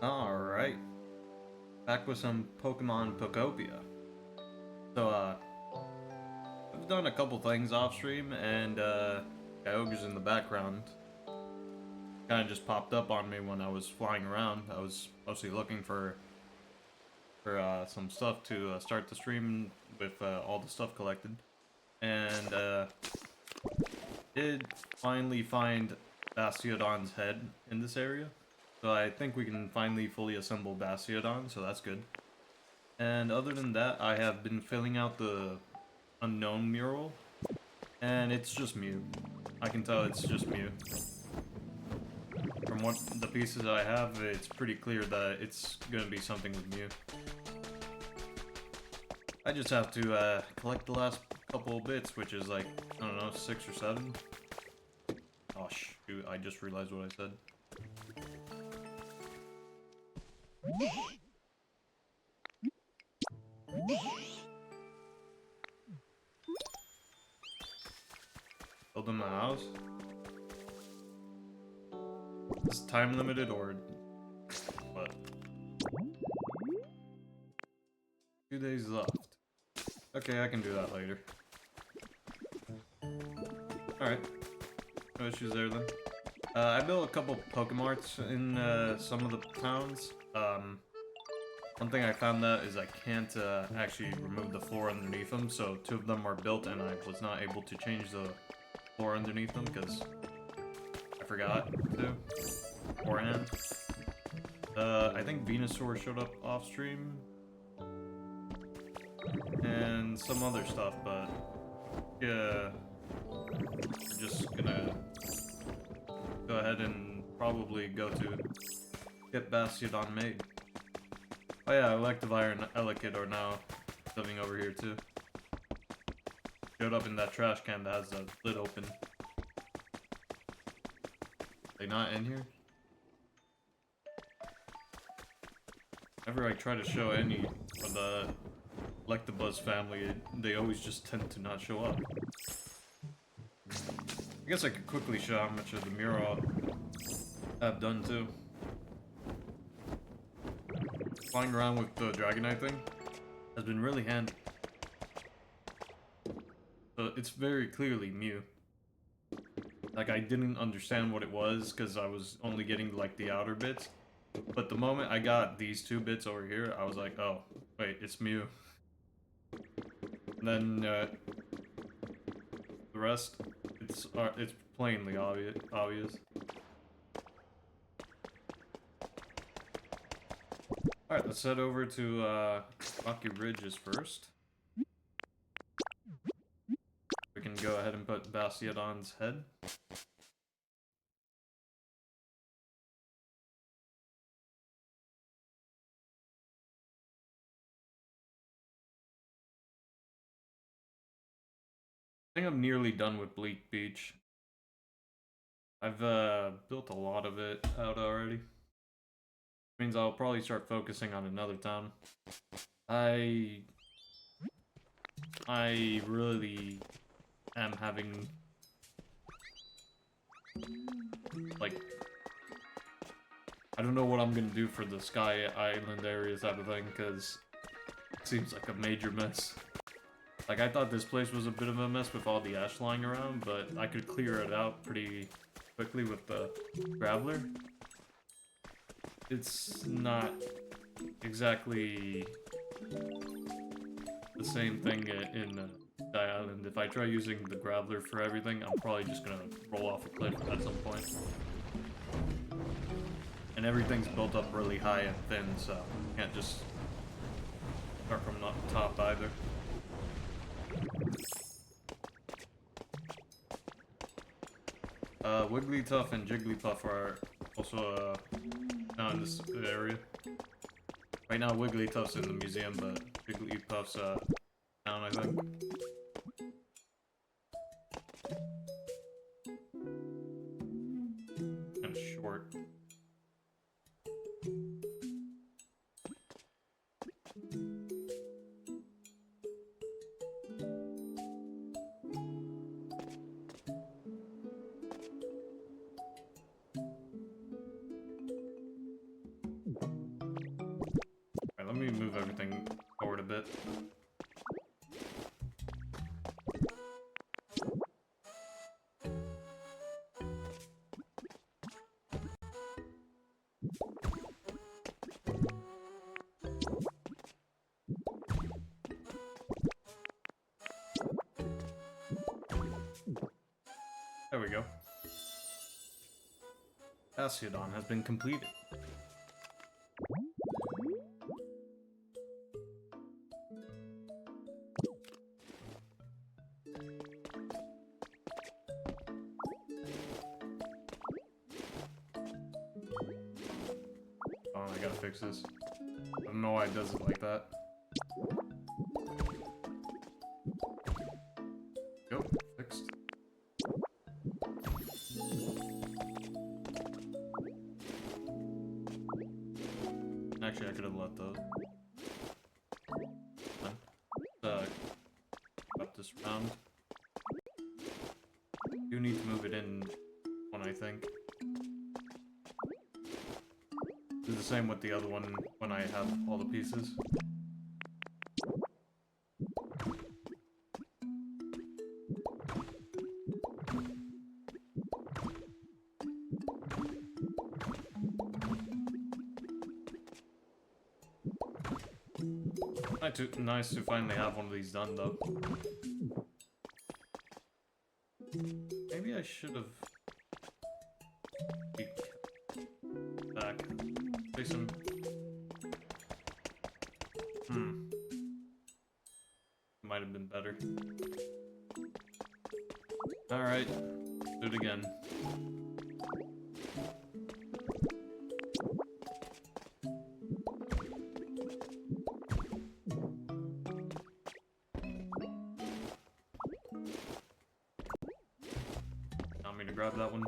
Alright, back with some Pokemon Pokopia. So, I've done a couple things off stream, and, Kyogre's in the background. Kinda just popped up on me when I was flying around. I was mostly looking for some stuff to start the stream with all the stuff collected. And, did finally find Bastiodon's head in this area. So I think we can finally fully assemble Bastiodon, so that's good. And other than that, I have been filling out the unknown mural, and it's just Mew. I can tell it's just Mew. From what the pieces I have, it's pretty clear that it's gonna be something with Mew. I just have to collect the last couple of bits, which is like, I don't know, 6 or 7. Oh shoot, I just realized what I said. Build them a house? Is it time limited or what? 2 days left. Okay, I can do that later. Alright. No issues there then. I built a couple Pokemarts in some of the towns. One thing I found out is I can't actually remove the floor underneath them, so 2 of them are built and I was not able to change the floor underneath them because I forgot to beforehand. I think Venusaur showed up off stream and some other stuff, but yeah, we're just gonna go ahead and probably go to get Bastiodon made. Oh yeah, Electivire and Elekid are now living over here too. Showed up in that trash can that has the lid open. They not in here? Whenever I try to show any of the Electabuzz family, they always just tend to not show up. I guess I could quickly show how much of the mural I've done too. Flying around with the Dragonite thing has been really handy. So it's very clearly Mew. Like, I didn't understand what it was because I was only getting like the outer bits. But the moment I got these 2 bits over here, I was like, oh, wait, it's Mew. And then the rest, it's plainly obvious. Alright, let's head over to Rocky Ridges first. We can go ahead and put Bastiodon's head. I think I'm nearly done with Bleak Beach. I've built a lot of it out already. Means I'll probably start focusing on another town. I really am having like, I don't know what I'm gonna do for the Sky Island area type of thing because it seems like a major mess. Like, I thought this place was a bit of a mess with all the ash lying around, but I could clear it out pretty quickly with the Graveler. It's not exactly the same thing in Sky Island. If I try using the Graveler for everything, I'm probably just gonna roll off a cliff at some point. And everything's built up really high and thin, so you can't just start from the top either. Wigglytuff and Jigglypuff are also now in this area. Right now Wigglytuff's in the museum, but Jigglypuff's down, I think. Kinda short. Asiodon has been completed. Oh, I gotta fix this. I don't know why it does it like that. Go, fixed. Actually, I could have let those. Up this round. You need to move it in one, I think. Do the same with the other one when I have all the pieces. Nice to finally have one of these done, though. Maybe I should have... back. Play some... Might have been better. Alright. Do it again. Want me to grab that one?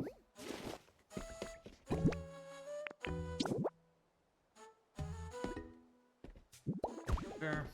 Sure.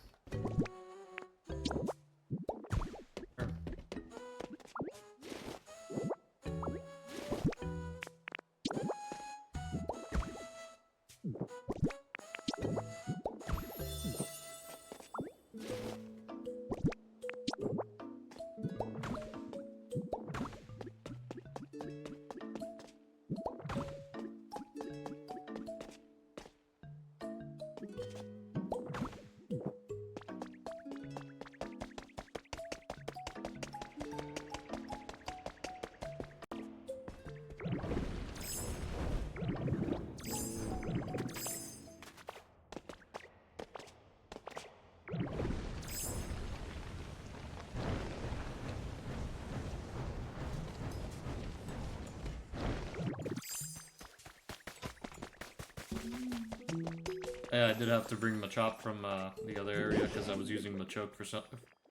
Yeah, I did have to bring Machop from the other area because I was using Machoke for some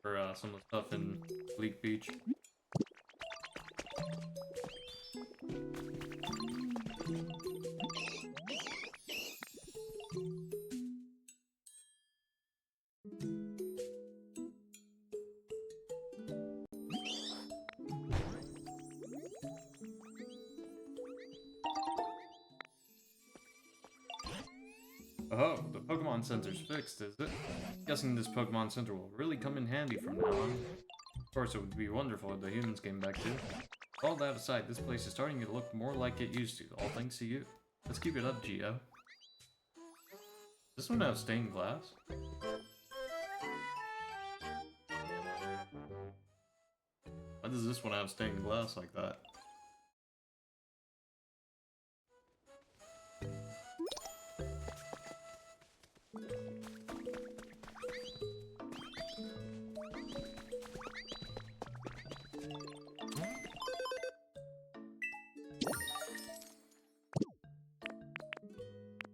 of the stuff in Bleak Beach. Oh, the Pokemon Center's fixed, is it? Guessing this Pokemon Center will really come in handy from now on. Of course, it would be wonderful if the humans came back too. All that aside, this place is starting to look more like it used to, all thanks to you. Let's keep it up, Geo. Does this one have stained glass? Why does this one have stained glass like that?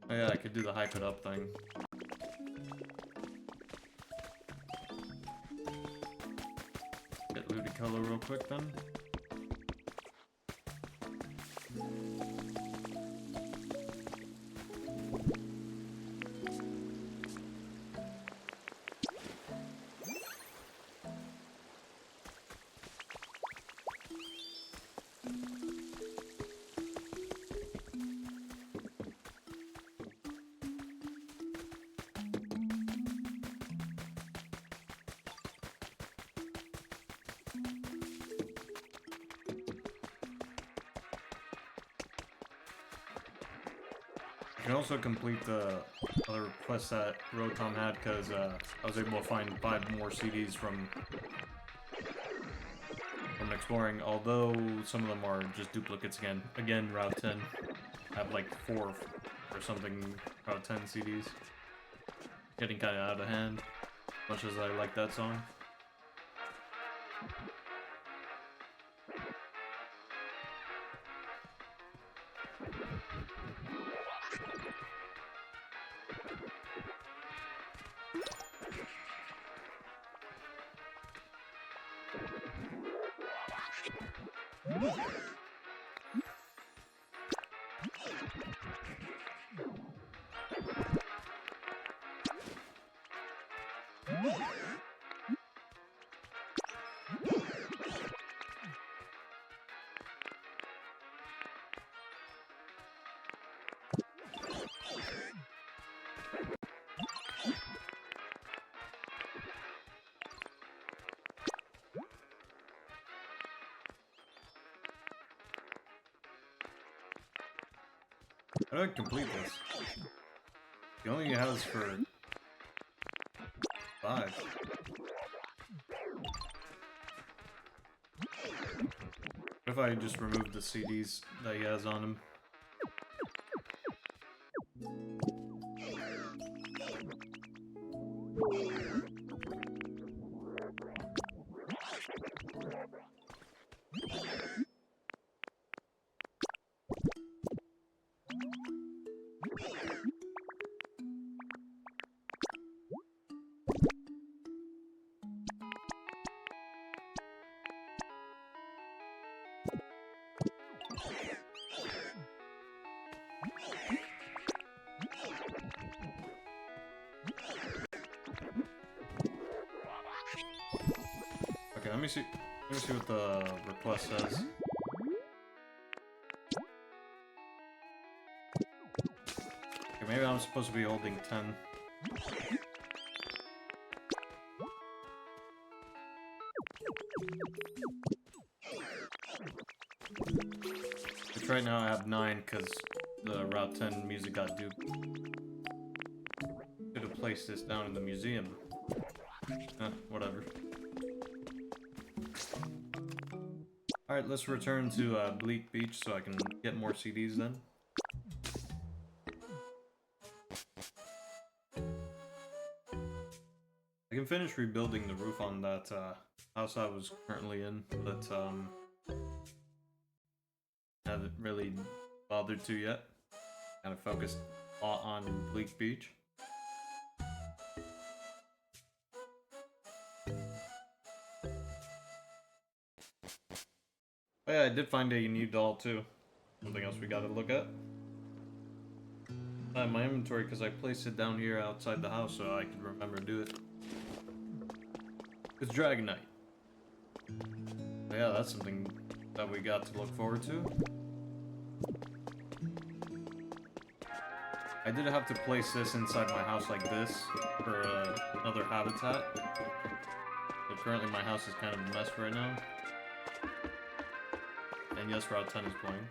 Oh yeah, I could do the hype it up thing. Get Ludicolo real quick then. You can also complete the other quests that Rotom had because I was able to find 5 more CDs from exploring, although some of them are just duplicates again. Again, Route 10. have like 4 or something out of 10 CDs. Getting kind of out of hand, much as I like that song. How do I complete this? He only has for 5. What if I just remove the CDs that he has on him? Okay, let me see what the request says. Okay, maybe I'm supposed to be holding 10. Which right now I have 9 because the Route 10 music got duped. Could have placed this down in the museum. Whatever. Alright, let's return to Bleak Beach so I can get more CDs then. I can finish rebuilding the roof on that house I was currently in, but haven't really bothered to yet. Kind of focused a lot on Bleak Beach. Oh yeah, I did find a new doll too. Something else we gotta look at. I have my inventory because I placed it down here outside the house so I could remember to do it. It's Dragonite. But yeah, that's something that we got to look forward to. I did have to place this inside my house like this for another habitat. So currently my house is kind of a mess right now. And yes, Route 10 is playing.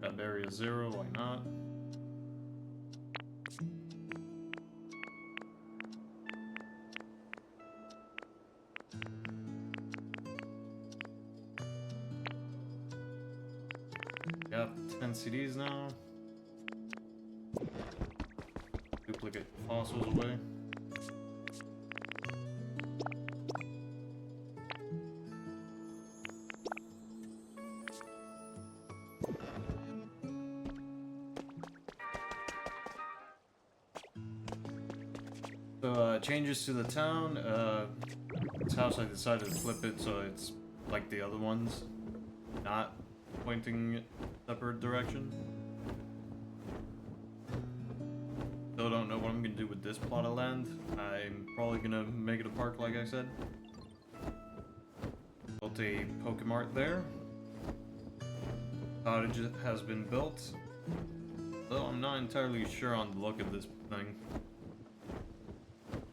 Got area 0, why not? Got 10 CDs now. Duplicate fossils away. So, changes to the town. This house, I decided to flip it so it's like the other ones, not pointing separate direction. Still don't know what I'm gonna do with this plot of land. I'm probably gonna make it a park, like I said. Built a Pokemart there. Cottage has been built. Though I'm not entirely sure on the look of this thing.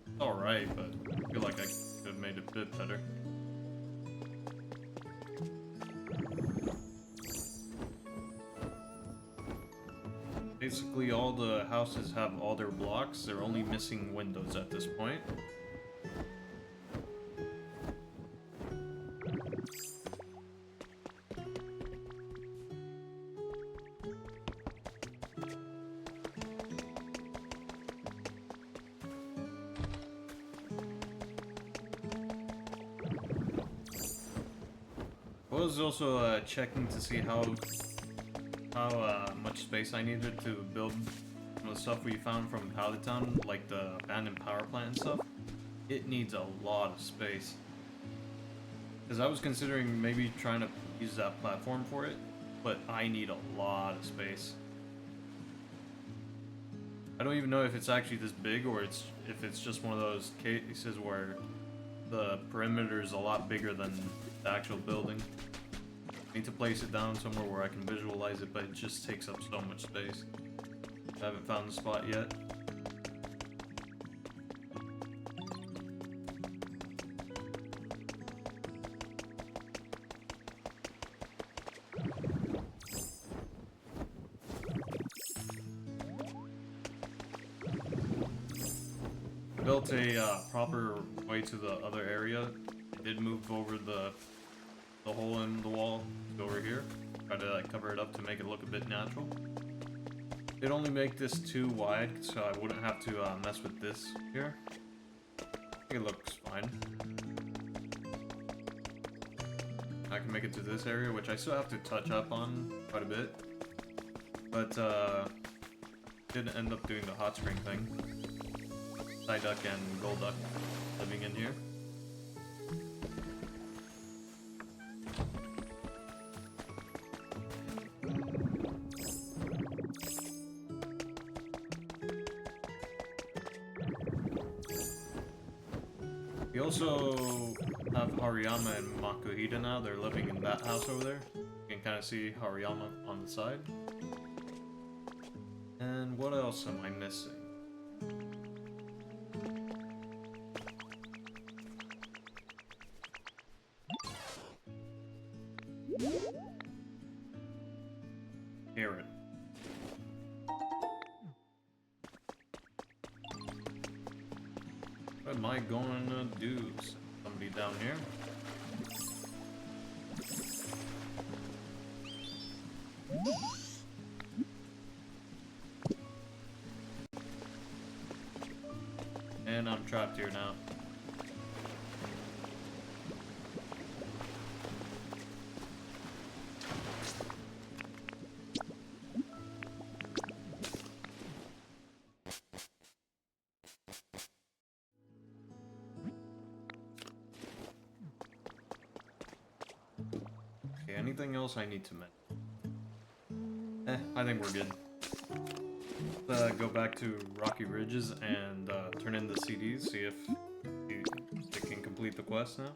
It's alright, but I feel like I could have made it a bit better. basically all the houses have all their blocks. They're only missing windows at this point. I was also checking to see how much space I needed to build some of the stuff we found from Town, like the abandoned power plant and stuff. It needs a lot of space. Because I was considering maybe trying to use that platform for it, but I need a lot of space. I don't even know if it's actually this big or if it's just one of those cases where the perimeter is a lot bigger than the actual building. I need to place it down somewhere where I can visualize it, but it just takes up so much space. I haven't found the spot yet. I built a proper way to the other area. I did move over the hole in the wall over here. Try to like cover it up to make it look a bit natural. It'd only make this too wide, so I wouldn't have to mess with this here. I think it looks fine. I can make it to this area, which I still have to touch up on quite a bit. But didn't end up doing the hot spring thing. Psyduck and Golduck living in here. We also have Hariyama and Makuhita now. They're living in that house over there. You can kind of see Hariyama on the side. And what else am I missing? Carrot. What am I gonna do? Somebody down here? And I'm trapped here now. Okay, anything else I need to mention? I think we're good. Go back to Rocky Ridges and turn in the CDs, see if it can complete the quest now.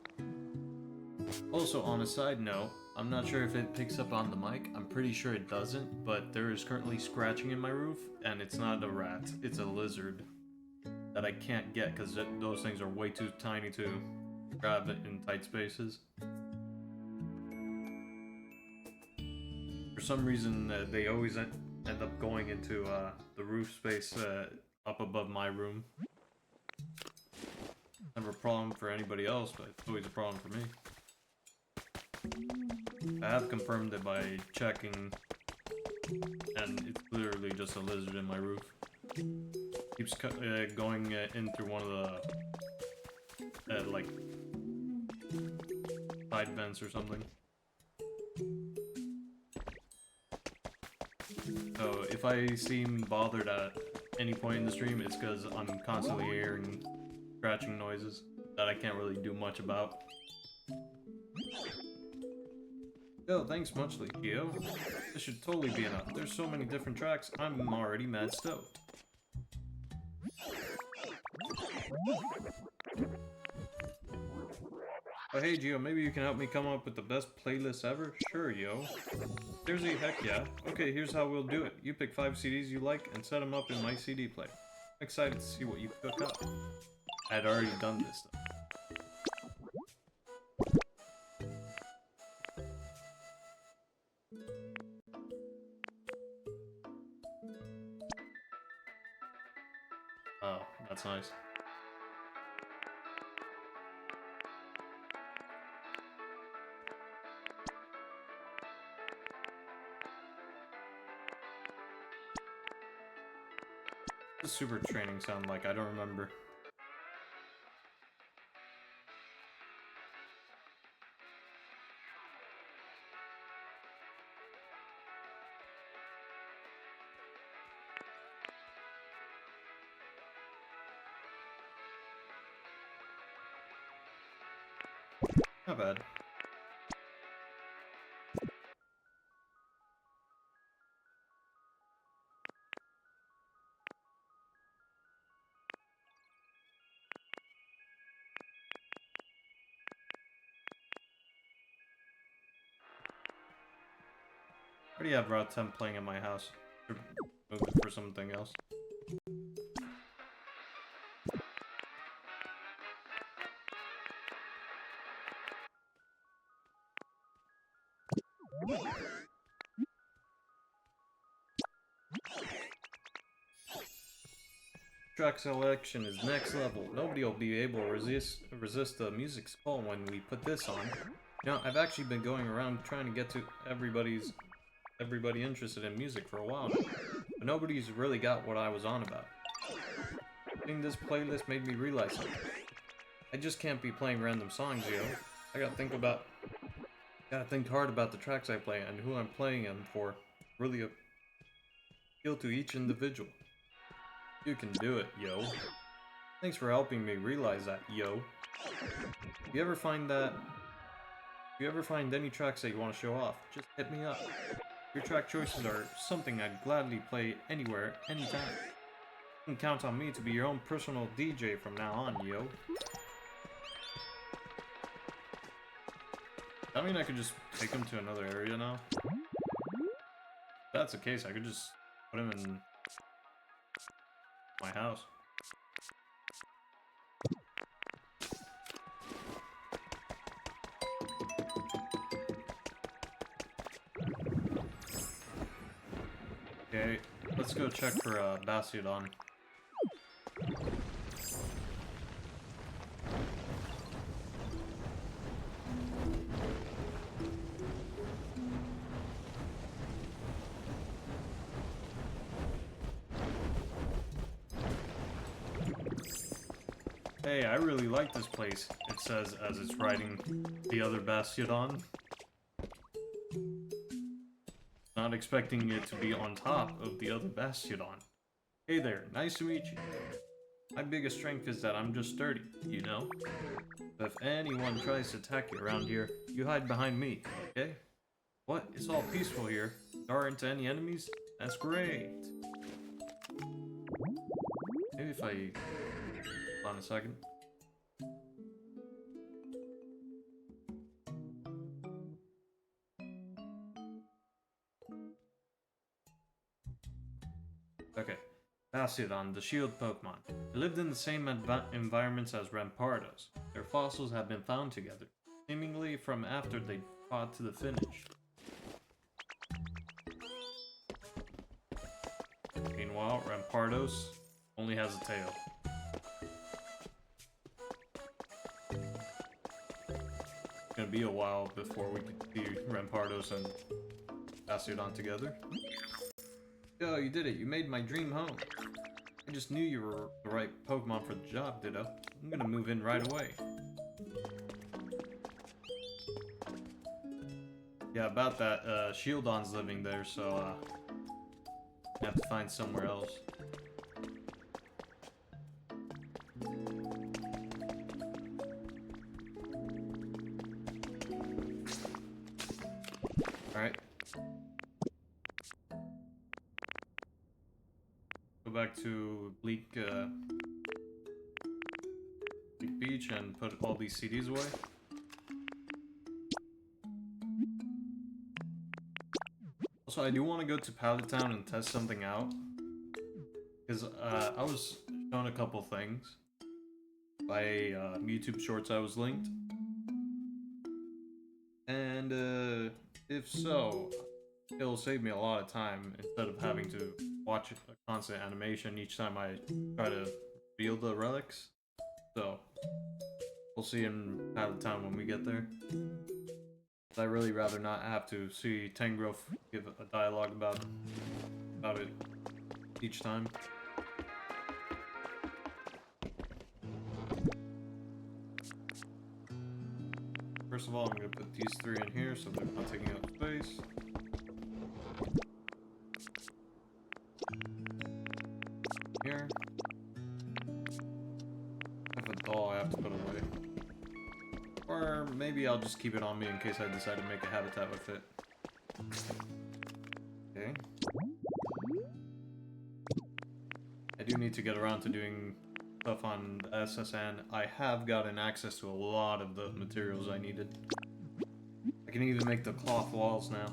Also, on a side note, I'm not sure if it picks up on the mic. I'm pretty sure it doesn't, but there is currently scratching in my roof, and it's not a rat, it's a lizard that I can't get because those things are way too tiny to grab it in tight spaces. For some reason, they always end up going into the roof space up above my room. Never a problem for anybody else, but it's always a problem for me. I have confirmed it by checking, and it's literally just a lizard in my roof. Keeps going in through one of the like side vents or something. So if I seem bothered at any point in the stream, it's because I'm constantly hearing scratching noises that I can't really do much about. Yo, thanks muchly, Kyo. This should totally be enough. There's so many different tracks, I'm already mad stoked. Oh hey Gio, maybe you can help me come up with the best playlist ever? Sure, yo. Seriously, heck yeah. Okay, here's how we'll do it. You pick 5 CDs you like and set them up in my CD player. I'm excited to see what you cook up. I had already done this stuff. That's nice. What does super training sound like? I don't remember. Not bad. I already have Route 10 playing in my house. Or move it for something else. Track selection is next level. Nobody will be able to resist the music's call when we put this on. You know, I've actually been going around trying to get to everybody interested in music for a while now, but nobody's really got what I was on about. Seeing this playlist made me realize something. I just can't be playing random songs, yo. I gotta think hard about the tracks I play and who I'm playing them for. Really appeal to each individual. You can do it, yo. Thanks for helping me realize that, yo. If you ever find any tracks that you want to show off, just hit me up. Your track choices are something I'd gladly play anywhere, anytime. You can count on me to be your own personal DJ from now on, yo. I mean, I could just take him to another area now. If that's the case, I could just put him in my house. Okay, let's go check for Bastiodon. Hey, I really like this place, it says as it's riding the other Bastiodon. Not expecting it to be on top of the other Bastiodon. Hey there, nice to meet you. My biggest strength is that I'm just sturdy, you know? So if anyone tries to attack you around here, you hide behind me, okay? What? It's all peaceful here. There aren't any enemies? That's great. Maybe if I... Hold on a second. Okay. Bastiodon, the shield Pokemon. They lived in the same environments as Rampardos. Their fossils have been found together, seemingly from after they fought to the finish. Meanwhile, Rampardos only has a tail. It's gonna be a while before we can see Rampardos and Bastiodon together. Yo, you did it. You made my dream home. I just knew you were the right Pokemon for the job, Ditto. I'm gonna move in right away. Yeah, about that, Shieldon's living there, so, I have to find somewhere else. Alright. Go back to Bleak Beach and put all these CDs away. Also, I do want to go to Pallet Town and test something out. Because I was shown a couple things by YouTube Shorts I was linked. And if so, it'll save me a lot of time instead of having to watch a constant animation each time I try to reveal the relics. So we'll see in Pilot Town when we get there. I'd really rather not have to see Tangrowth give a dialogue about it each time. First of all, I'm gonna put these 3 in here so they're not taking up space. Here. I have a doll I have to put away. Or maybe I'll just keep it on me in case I decide to make a habitat with it. Okay. I do need to get around to doing stuff on the SSN. I have gotten access to a lot of the materials I needed. I can even make the cloth walls now.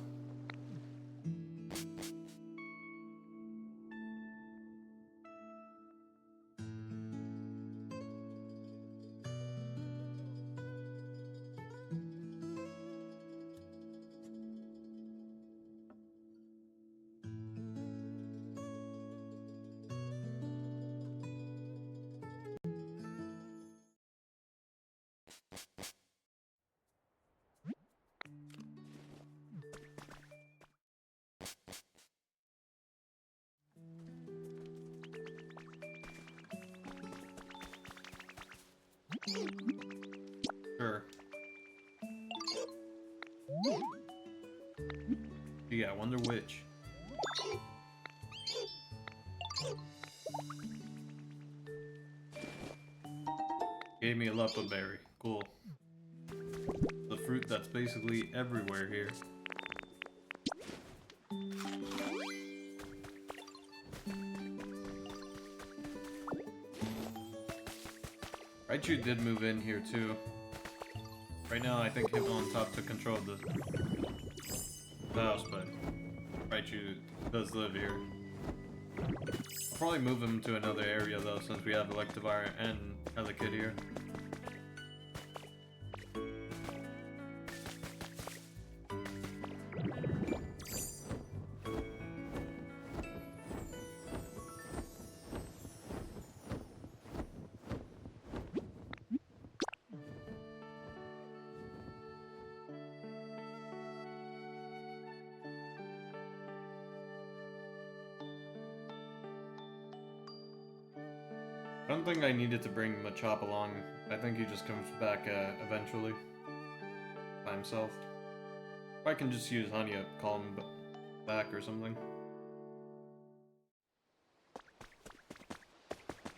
Sure. Yeah, I wonder which. Gave me a Leppa berry. Cool. The fruit that's basically everywhere here. Raichu did move in here too. Right now I think him on top took control of the house, but Raichu does live here. I'll probably move him to another area though, since we have Electivire and Elekid here. I don't think I needed to bring Machop along. I think he just comes back eventually by himself. Or I can just use Honey to call him back or something.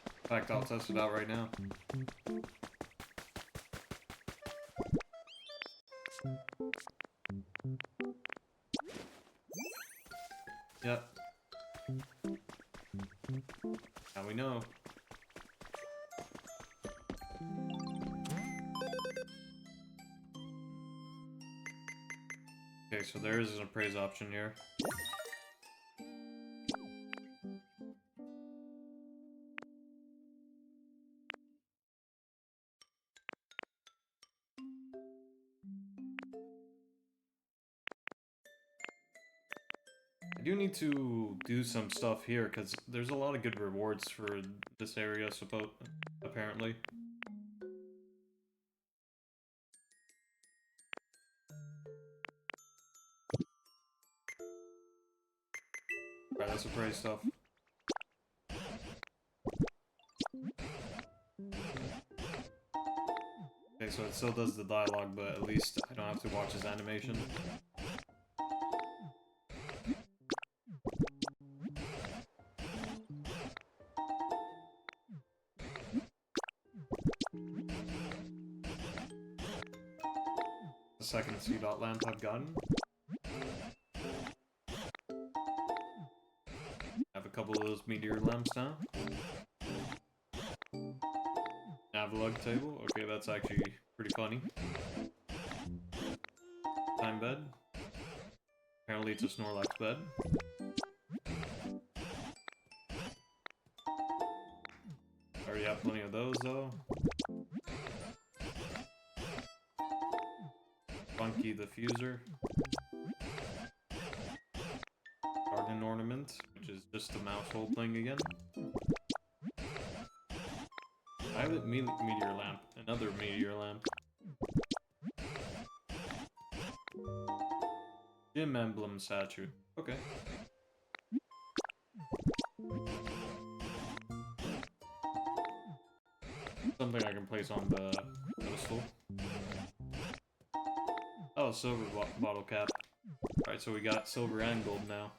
In fact, I'll test it out right now. Yep. Now we know. Okay, so there is an appraise option here. I do need to do some stuff here because there's a lot of good rewards for this area, apparently. Alright, that's appraise stuff. Okay, so it still does the dialogue, but at least I don't have to watch his animation. The second C-Dot lamp I've gotten. Have a couple of those meteor lamps now. Navalug table. Okay, that's actually pretty funny. Time bed. Apparently it's a Snorlax bed. Already have plenty of those though. Funky the Fuser. Garden ornament, which is just a mouse hole thing again. Violet meteor lamp. Another meteor lamp. Gym emblem statue. Okay. Something I can place on the pedestal. Oh, silver bottle cap. Alright, so we got silver and gold now.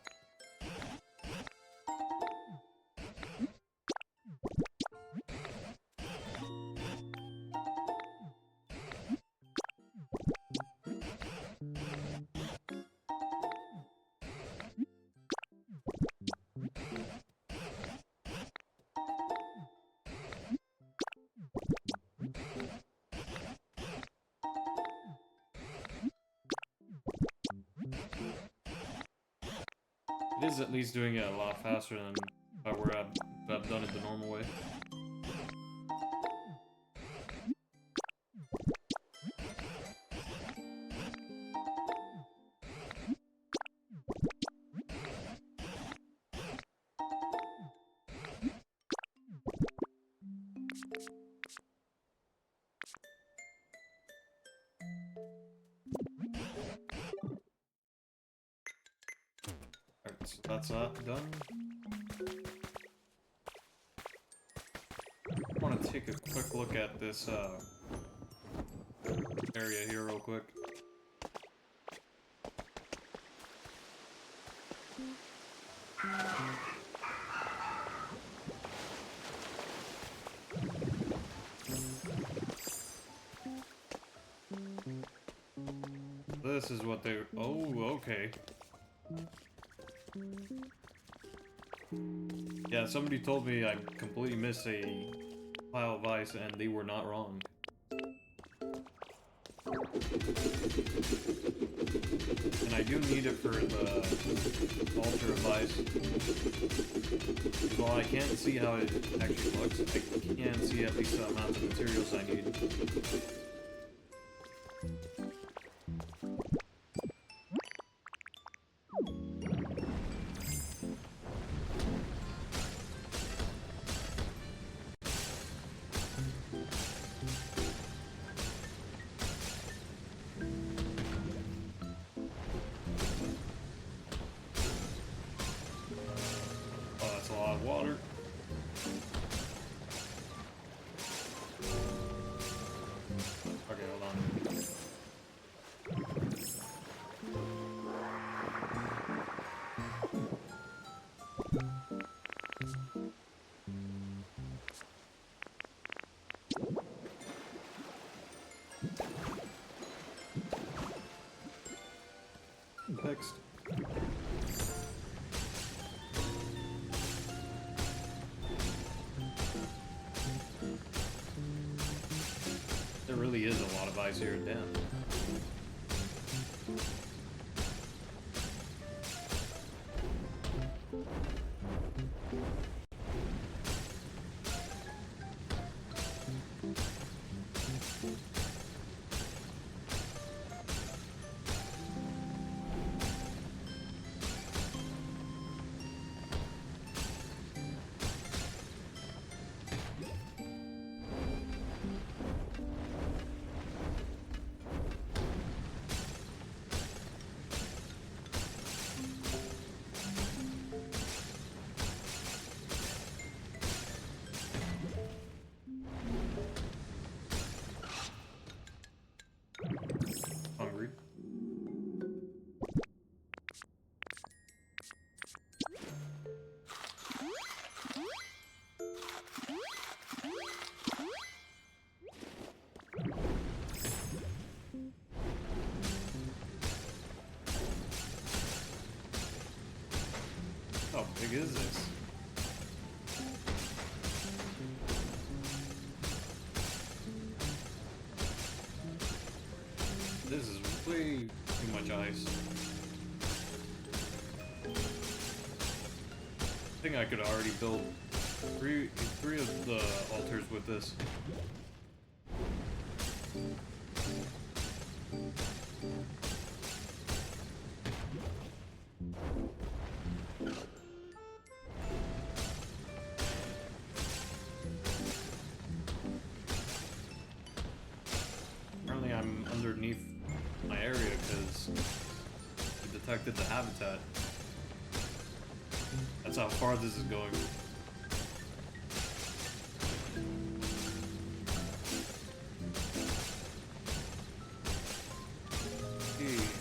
It is at least doing it a lot faster than if I were to have done it the normal way. Alright, so that's that done. I want to take a quick look at this area here real quick. This is what they... Oh, okay. Yeah, somebody told me I completely missed a pile of ice, and they were not wrong. And I do need it for the altar of ice. While I can't see how it actually looks, I can see at least the amount of materials I need. Water. Okay, hold on. Next. There really is a lot of ice here, damn. Hungry. How big is this? This is way too much ice. I think I could already build three of the altars with this. affected the habitat. That's how far this is going. Jeez.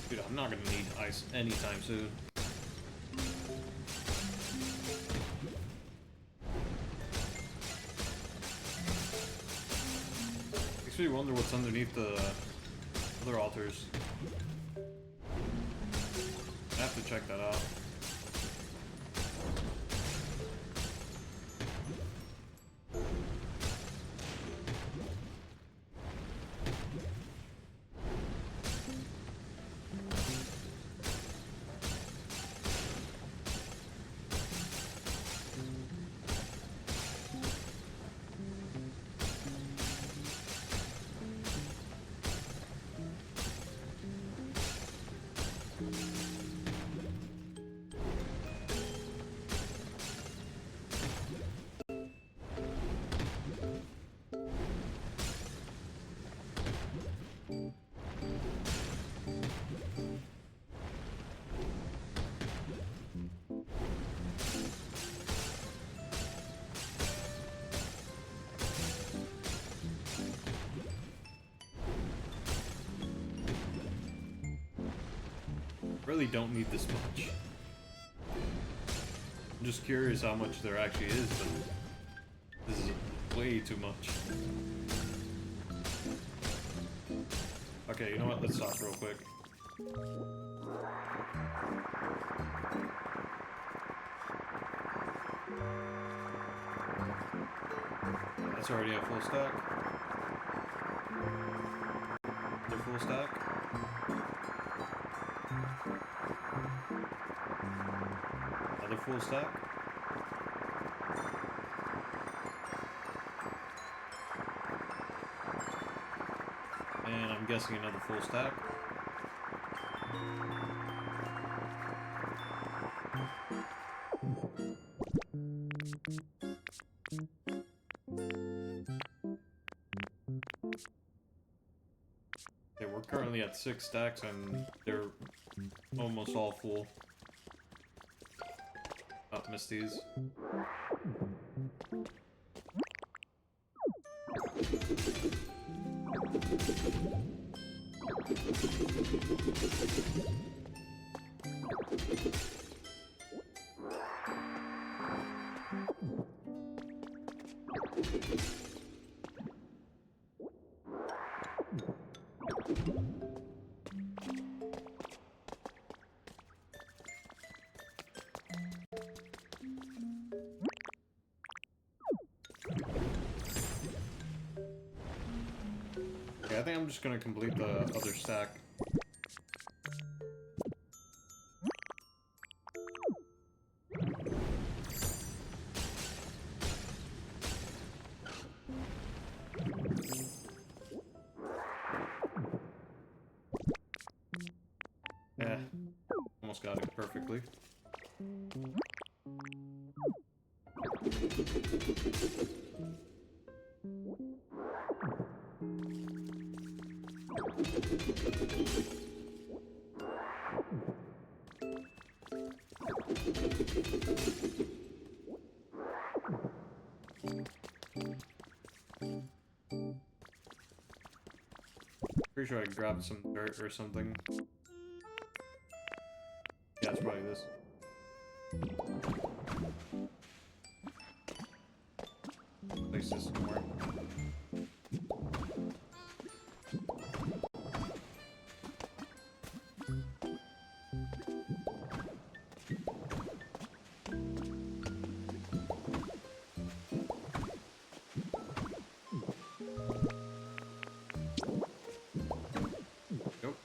Dude, I'm not gonna need ice anytime soon. Makes me wonder what's underneath the other altars. I have to check that out. Really don't need this much. I'm just curious how much there actually is, but this is way too much. Okay, you know what? Let's stop real quick. That's already a full stack. Another full stack. Another full stack. And I'm guessing another full stack. Okay, we're currently at 6 stacks and they're almost all full. Oh, missed these. Okay, I think I'm just gonna complete the other stack. Yeah, almost got it perfectly. Pretty sure I grabbed some dirt or something. Yeah, it's probably this. Place this somewhere. Nope.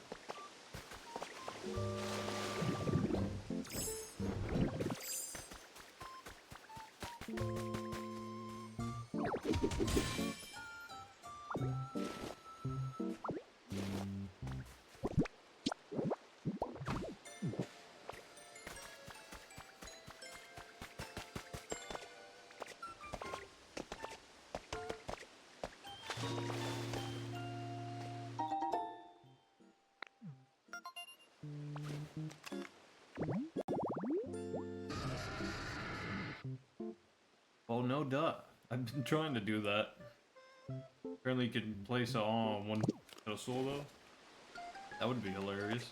Oh no, duh. I've been trying to do that. Apparently you can place it all on one pedestal though. That would be hilarious.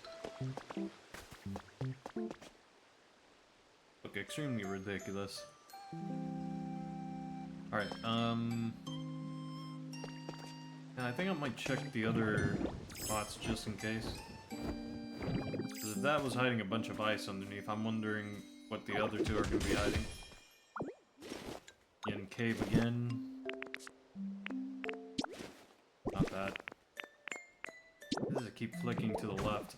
Look extremely ridiculous. Alright, I think I might check the other spots just in case. Because if that was hiding a bunch of ice underneath, I'm wondering what the other two are going to be hiding. In cave again. Not that. Why does it keep flicking to the left?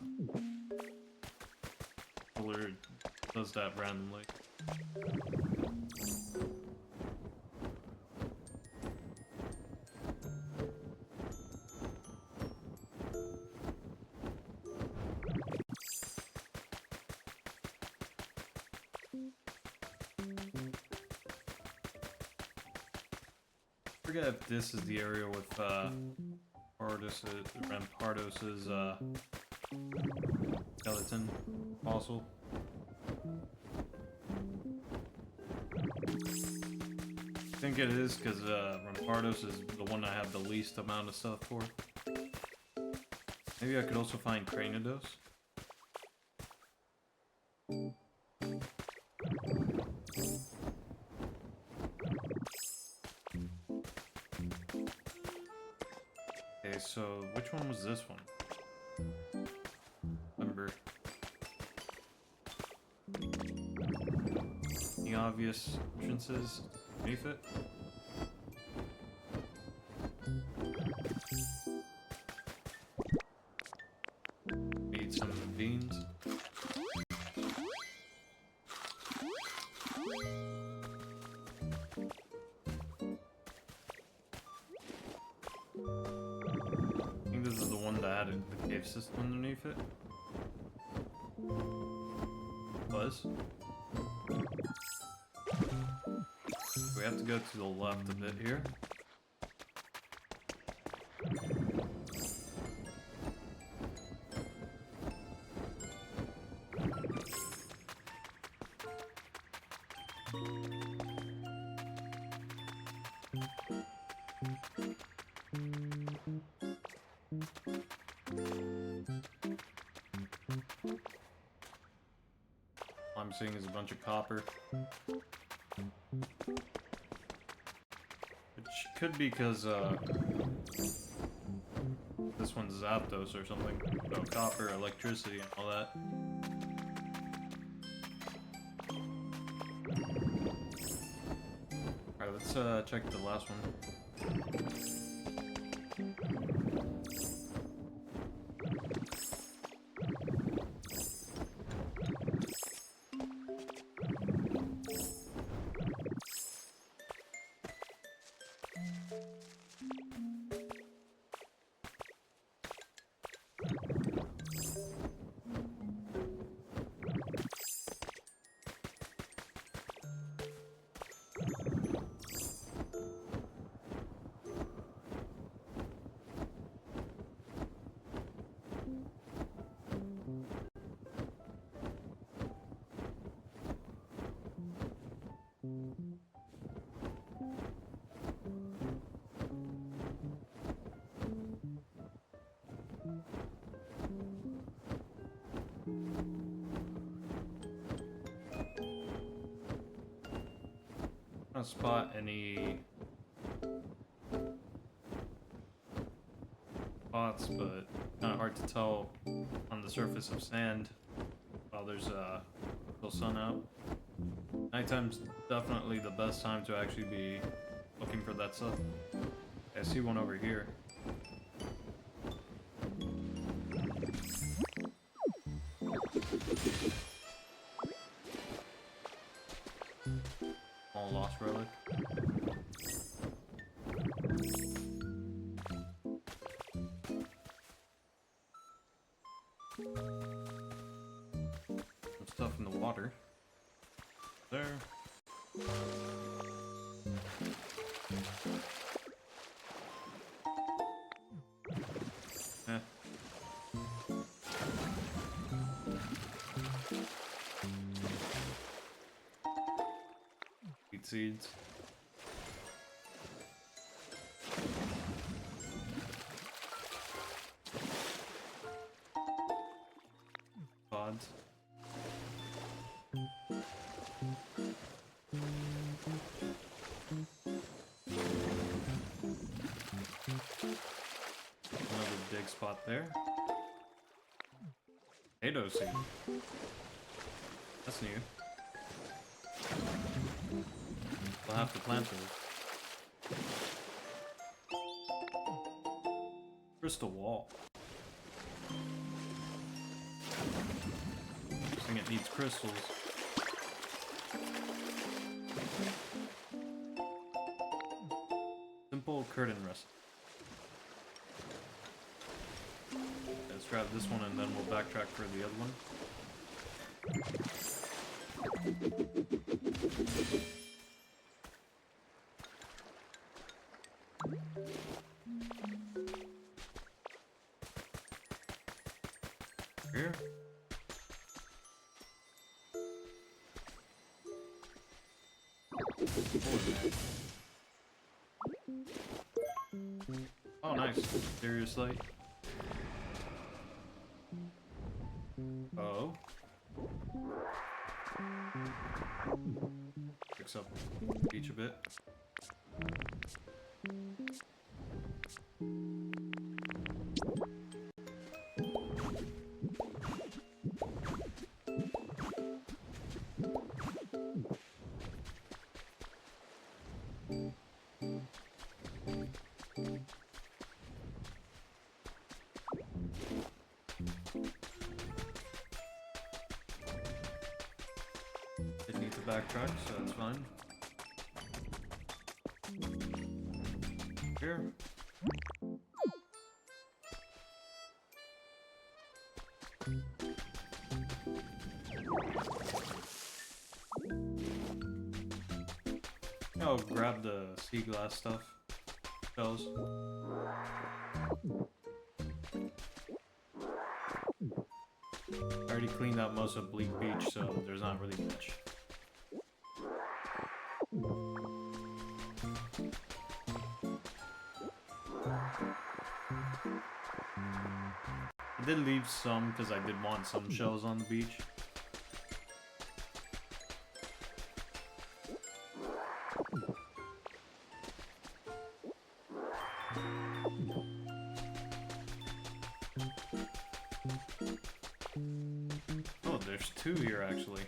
Color does that randomly. I forget if this is the area with Rampardos's skeleton fossil. I think it is because Rampardos is the one I have the least amount of stuff for. Maybe I could also find Cranidos. Okay, so which one was this one? Remember. The obvious entrances beneath it. Need some beans. I think this is the one that had the cave system underneath it. Was. We have to go to the left a bit here. All I'm seeing is a bunch of copper. Which could be because this one's Zapdos or something. So copper, electricity, and all that. Alright, let's check the last one. to spot any spots, but kind of hard to tell on the surface of sand while there's still sun out. Nighttime's definitely the best time to actually be looking for that stuff. I see one over here. Small lost relic. Some stuff in the water. There. Eh. Wheat seeds. Pods. Another dig spot there. Potato seed. That's new. We'll have to plant those. Crystal wall. I think it needs crystals. Simple curtain rest. Let's grab this one and then we'll backtrack for the other one. Here. Oh, nice. Seriously? Oh. Fix up each a bit. Didn't need to backtrack, so that's fine. Here. I'll grab the sea glass stuff. Shells. I already cleaned out most of Bleak Beach, so there's not really much. I did leave some because I did want some shells on the beach. Oh, there's two here actually.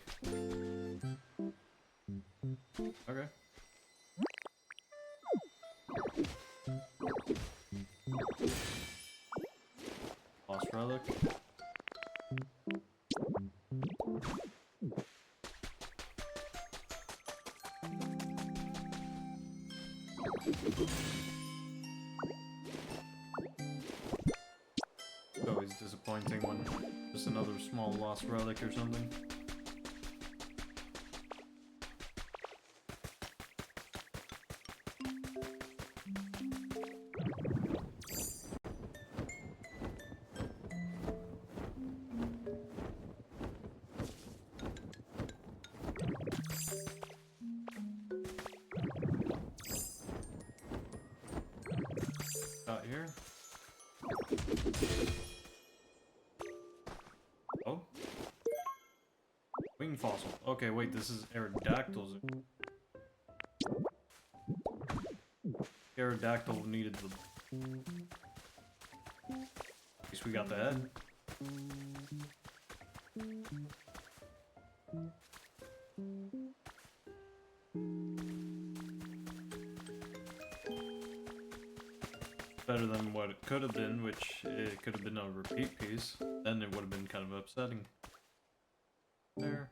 Okay. Lost relic. It's always disappointing when just another small lost relic or something. Out here. Oh. Wing fossil. Okay, wait, this is Aerodactyls. Pterodactyl needed the... At least we got the head. Better than what it could have been, which it could have been a repeat piece. Then it would have been kind of upsetting. There.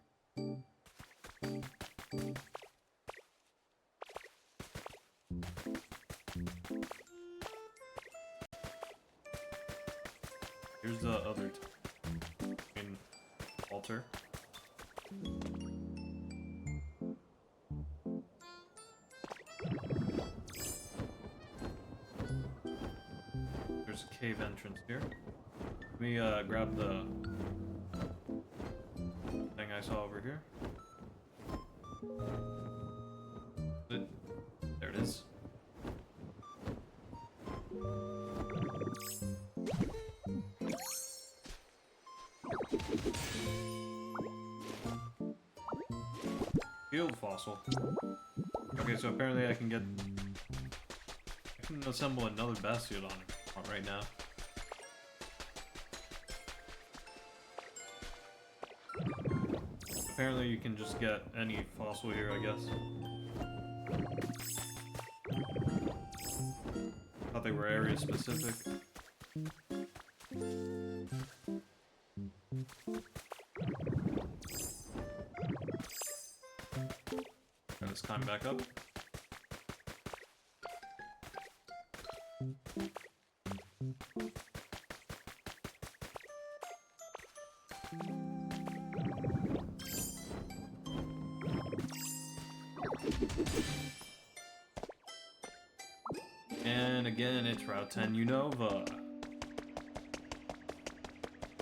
Here's the other altar. There's a cave entrance here. Let me grab the thing I saw over here. There it is. Field fossil. Okay, so apparently I can assemble another Bastiodon right now. Apparently you can just get any fossil here, I guess. Thought they were area specific. Let's climb back up. And again, it's Route 10 Unova.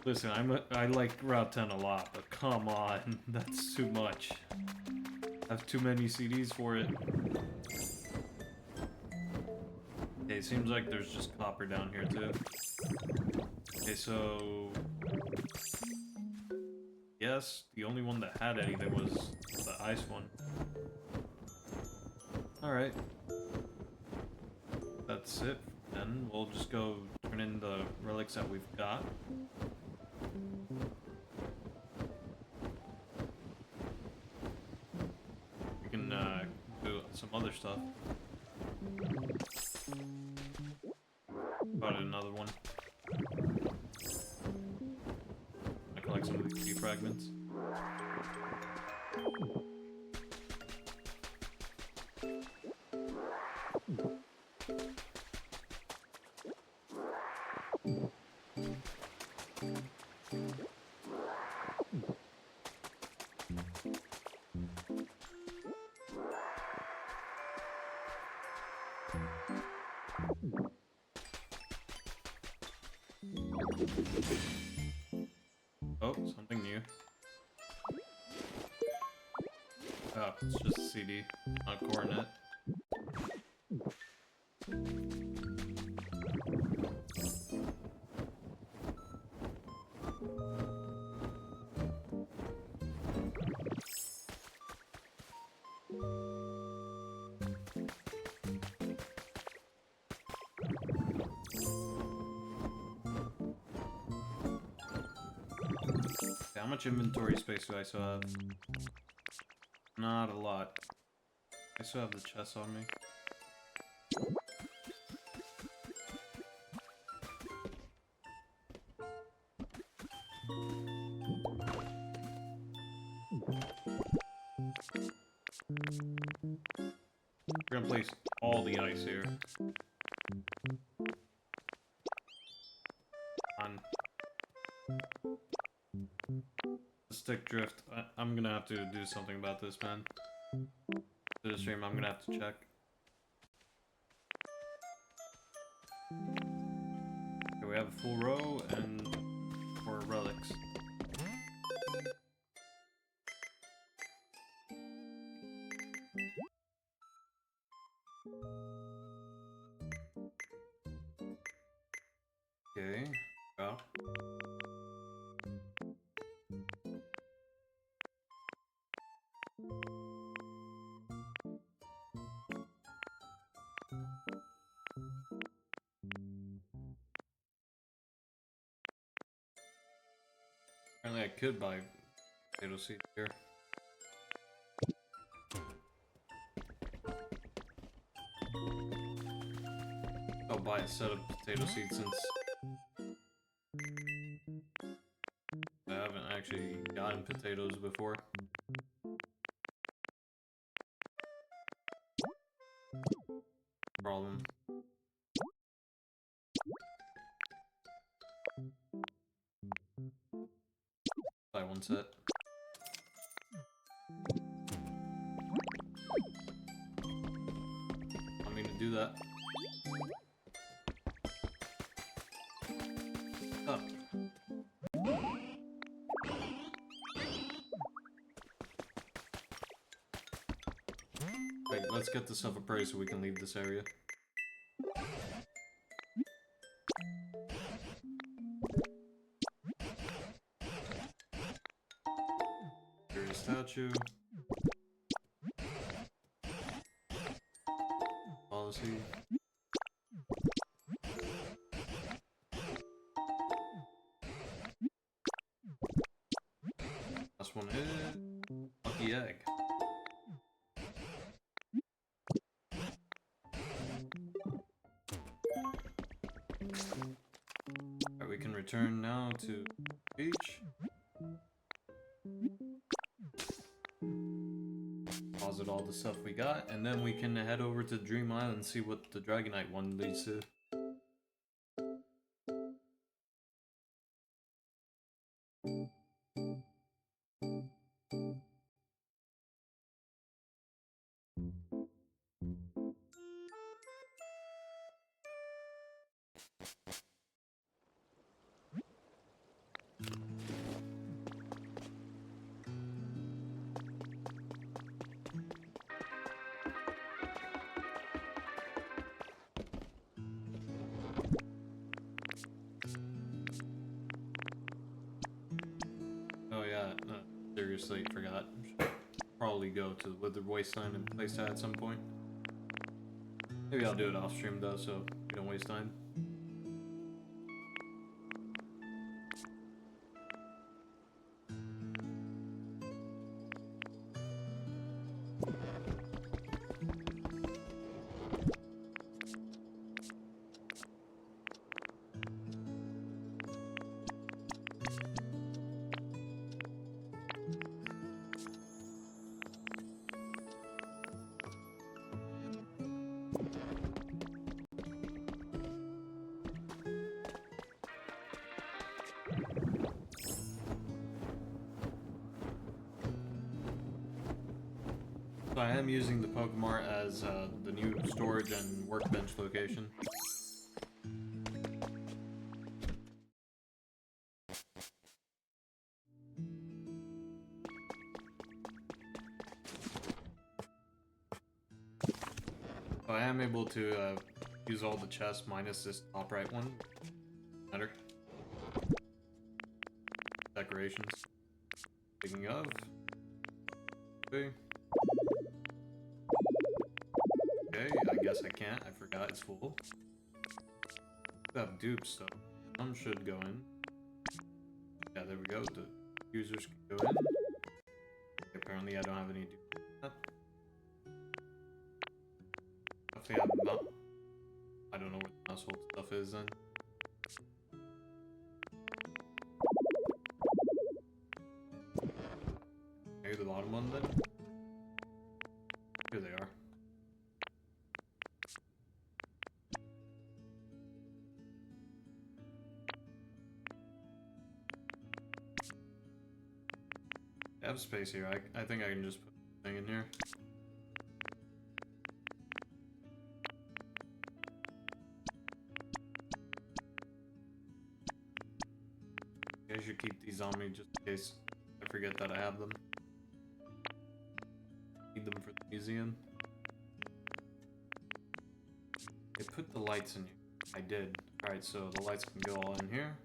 Listen, I like Route 10 a lot, but come on, that's too much. I have too many CDs for it. Okay, seems like there's just copper down here too. Okay, so... yes, the only one that had anything was the ice one. Alright. That's it, then we'll just go turn in the relics that we've got. We can do some other stuff. Got another one. I collect some of these key fragments. Oh, something new. Oh, it's just a CD, not a coronet. How much inventory space do I still have? Not a lot. I still have the chest on me. We're gonna place all the ice here. On. Stick drift. I'm gonna have to do something about this, man. To the stream, I'm gonna have to check. Okay, we have a full row and 4 relics. Okay, well. Apparently I could buy potato seeds here. I'll buy a set of potato seeds since I haven't actually gotten potatoes before. Problem. Buy one set. I mean to do that. Up. Right, let's get this stuff appraised so we can leave this area. Here's a statue. Policy. Last one is lucky egg. Alright, we can return now to beach. Deposit all the stuff we got, and then we can head over to Dream Island and see what the Dragonite one leads to. Oh yeah, no, seriously, forgot. Should probably go to the Withered Wasteland and place that at some point. Maybe I'll do it off stream though, so we don't waste time. So I am using the Pokemart as the new storage and workbench location. So I am able to use all the chests minus this top right one. Better. Decorations. Speaking of. Okay. Okay, I guess I can't. I forgot it's full. I have dupes, so some should go in. Yeah, there we go. The users can go in. Apparently, I don't have any dupes. Hopefully, I'm not. I don't know where the household stuff is then. Maybe the bottom one then? Here they are. I have space here. I think I can just put the thing in here. I should keep these on me just in case I forget that I have them. Need them for the museum. I put the lights in here. I did. Alright, so the lights can go all in here.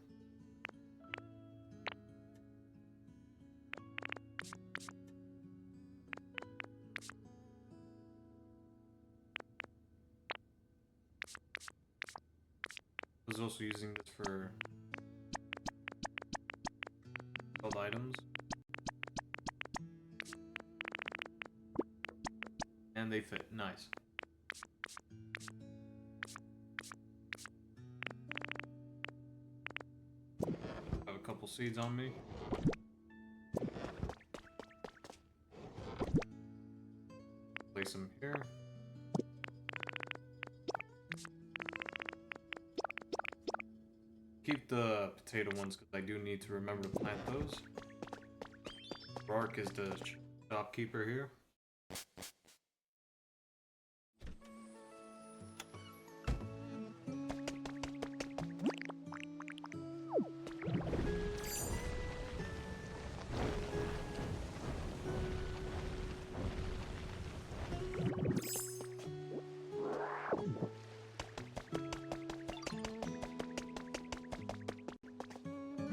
I was also using this for... Hold gold items. And they fit. Nice. Have a couple seeds on me. Place them here. Keep the potato ones because I do need to remember to plant those. Rourke is the shopkeeper here.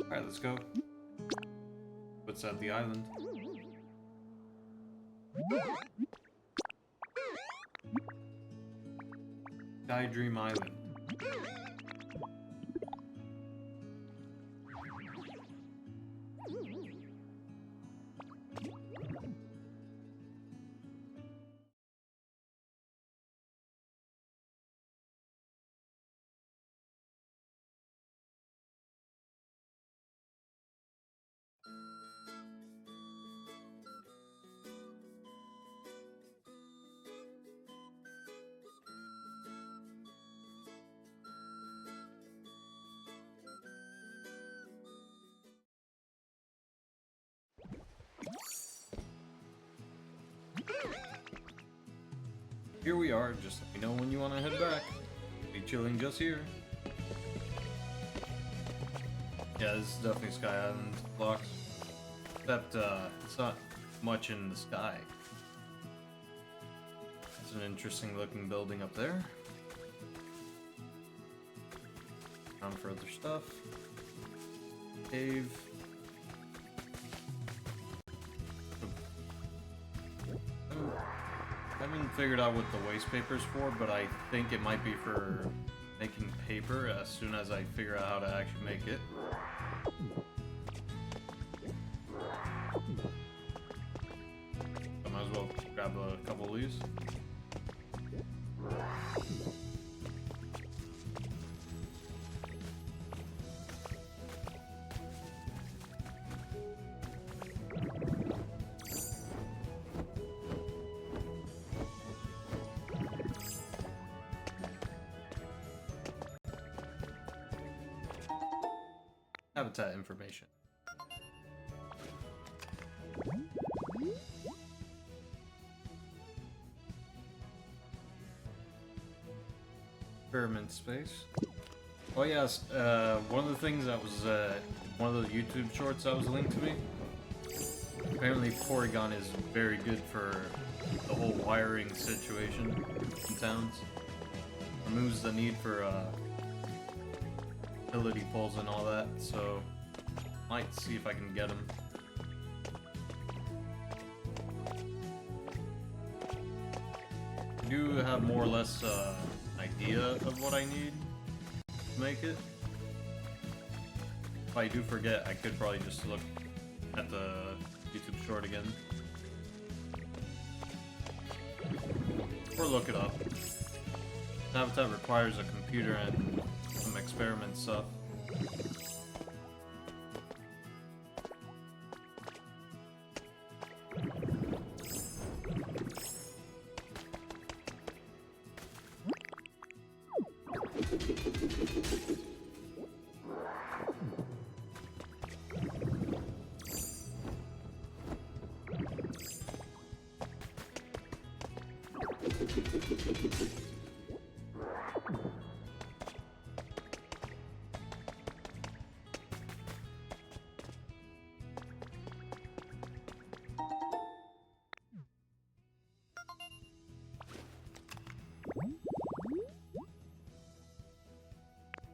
Alright, let's go. What's at the island? Sky Dream Island. Here we are, just let me know when you want to head back. Be chilling just here. Yeah, this is definitely Sky Island blocks. Except, it's not much in the sky. It's an interesting looking building up there. Found for other stuff. Cave. I haven't figured out what the waste paper is for, but I think it might be for making paper as soon as I figure out how to actually make it. I might as well grab a couple of these. Habitat information. Experiment space. Oh yes, one of the things that was one of the YouTube shorts that was linked to me. Apparently Porygon is very good for the whole wiring situation in towns. Removes the need for utility poles and all that, so might see if I can get them. I do have more or less idea of what I need to make it. If I do forget, I could probably just look at the YouTube short again. Or look it up. Habitat requires a computer and some experiment stuff.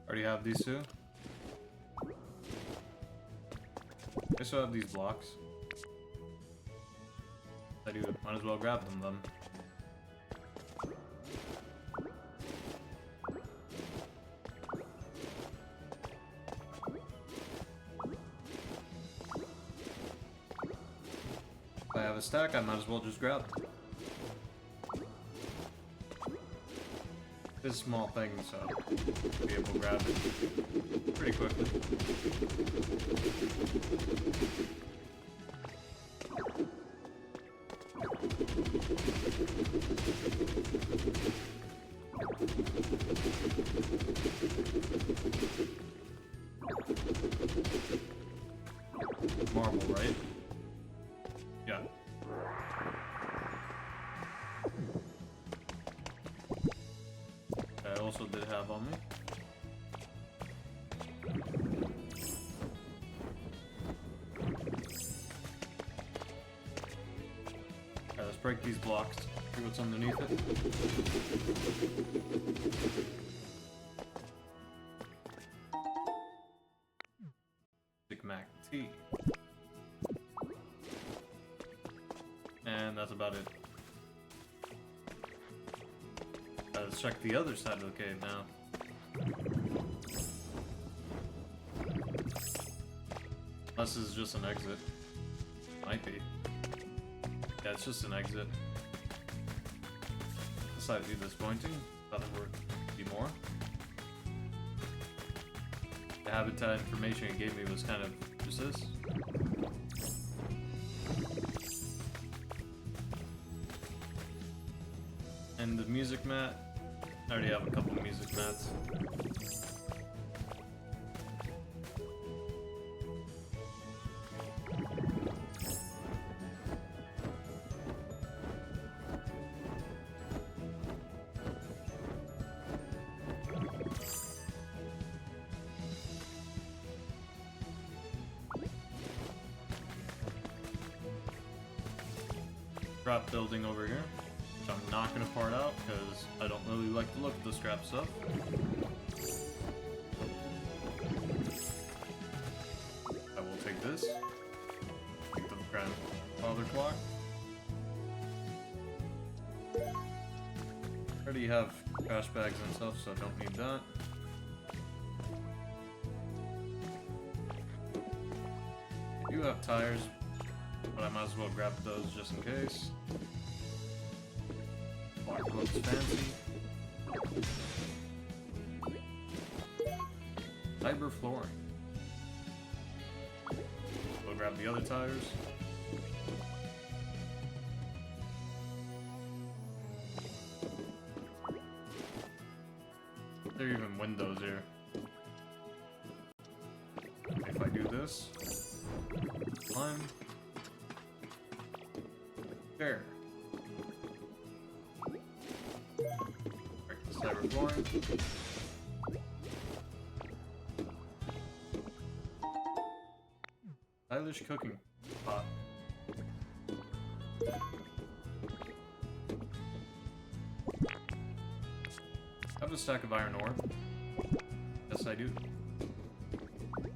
Already have these two. I still have these blocks. I do. Might as well grab them then. have a stack, I might as well just grab. This small thing, so I'll be able to grab it pretty quickly. Marble, right? Yeah. I also did have on me. Okay, let's break these blocks. See what's underneath it. Mac T. And that's about it. Let's check the other side of the cave now. Unless this is just an exit. Might be. Yeah, it's just an exit. This side is disappointing. Thought there would be more. The habitat information it gave me was kind of just this. And the music mat, I already have a couple of music mats. Scrap building over here, which I'm not going to part out because I don't really like the look of the scrap stuff. I will take this. Take the grandfather clock. I already have trash bags and stuff, so I don't need that. I do have tires, but I might as well grab those just in case. Black looks fancy. Fiber flooring. We'll grab the other tires. There are even windows here. If I do this, climb. There. Break the cyber flooring. Stylish cooking pot. I have a stack of iron ore. Yes, I do.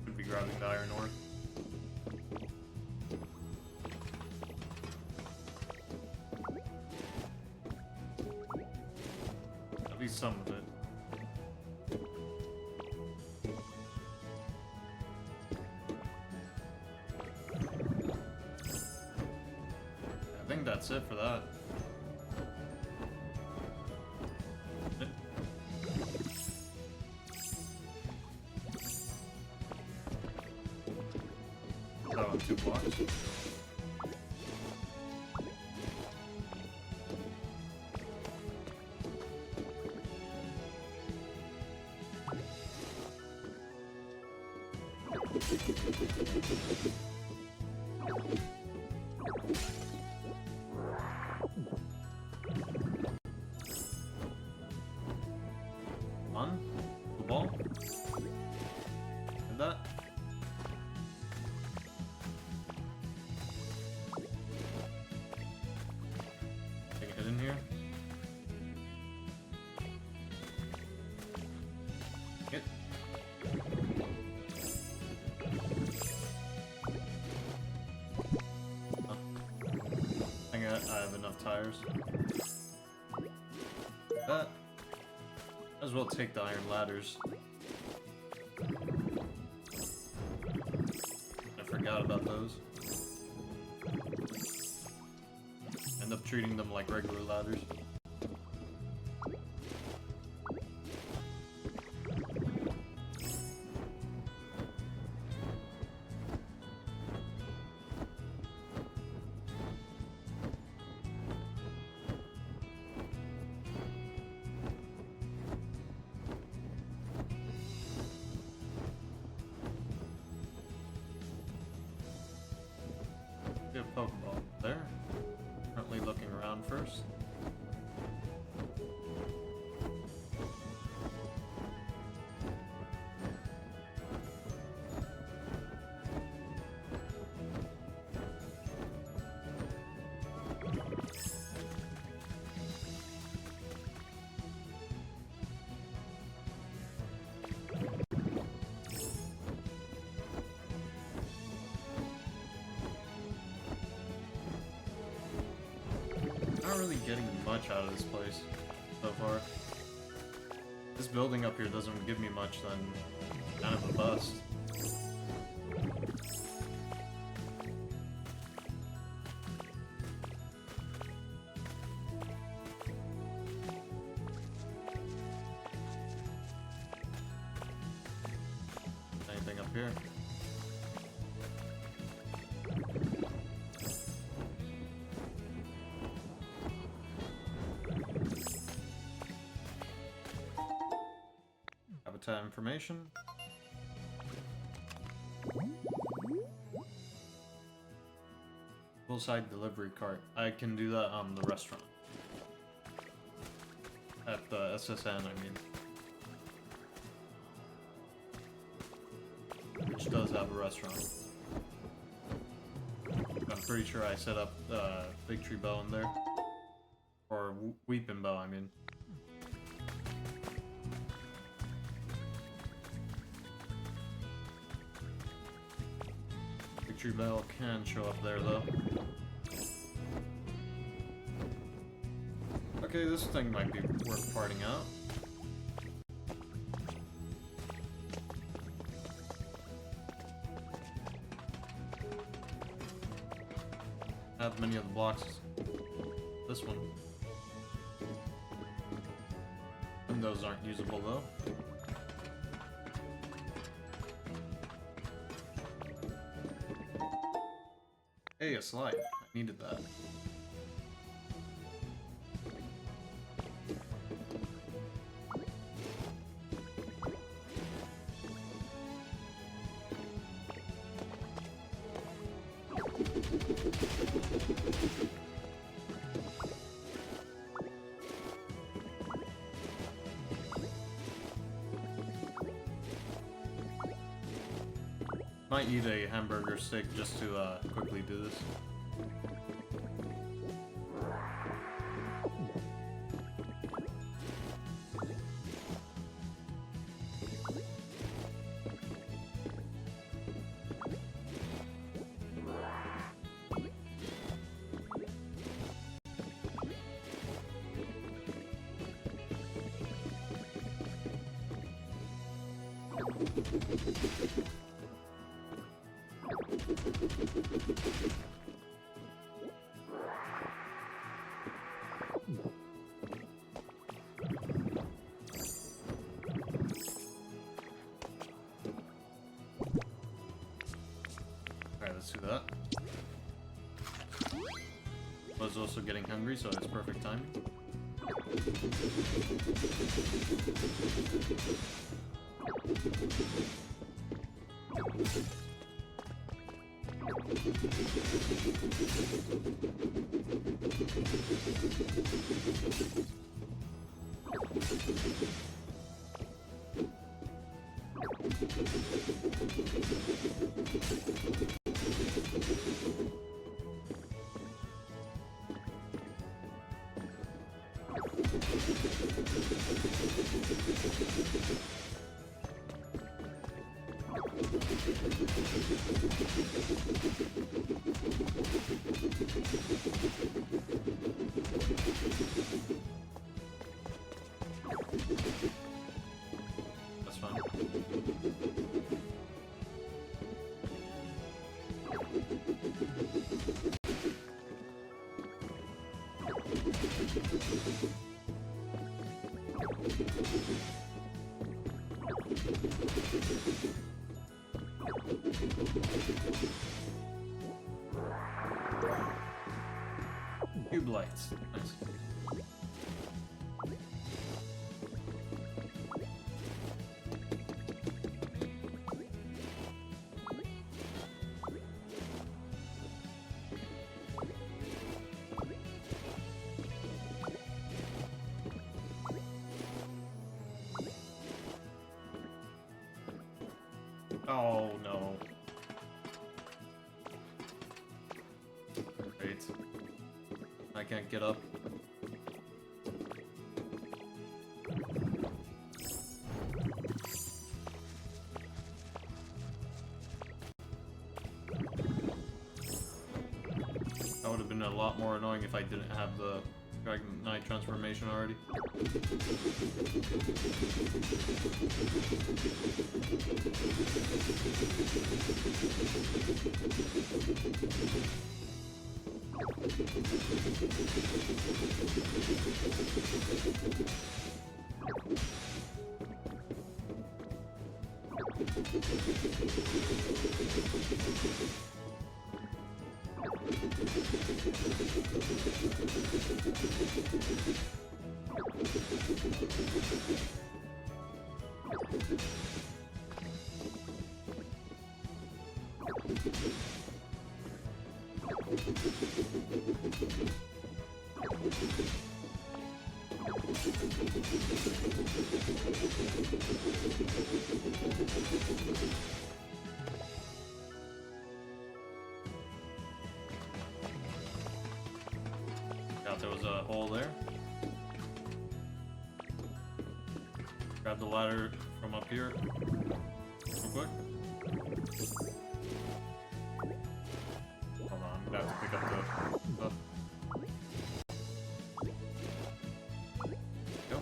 Should be grabbing the iron ore. At least some of it. I think that's it for that. That one, 2 blocks. On the ball. And that. Take a hit in here. Hit. Oh. I think I have enough tires. That. Might as well take the iron ladders. I forgot about those. end up treating them like regular ladders. Get a Pokeball there. Currently looking around first. Not really getting much out of this place so far. This building up here doesn't give me much than kind of a bust. Anything up here? Habitat information. Full-side delivery cart. I can do that on the restaurant. At the SSN, I mean. Which does have a restaurant. I'm pretty sure I set up Big Tree Bow in there. Or Weeping Bow, I mean. Big Tree Bow can show up there though. Okay, this thing might be worth parting out. Not many of the blocks. This one. Windows aren't usable though. Hey, a slide. I needed that. Might eat a hamburger steak just to quickly do this. Alright, let's do that. I was also getting hungry, so it's perfect timing. Tube lights. Nice. Oh no. Great. I can't get up. That would have been a lot more annoying if I didn't have the Dragon Knight transformation already. Thought there was a hole there. Grab the ladder from up here real quick. Hold on, I'm gonna have to pick up the stuff. Go.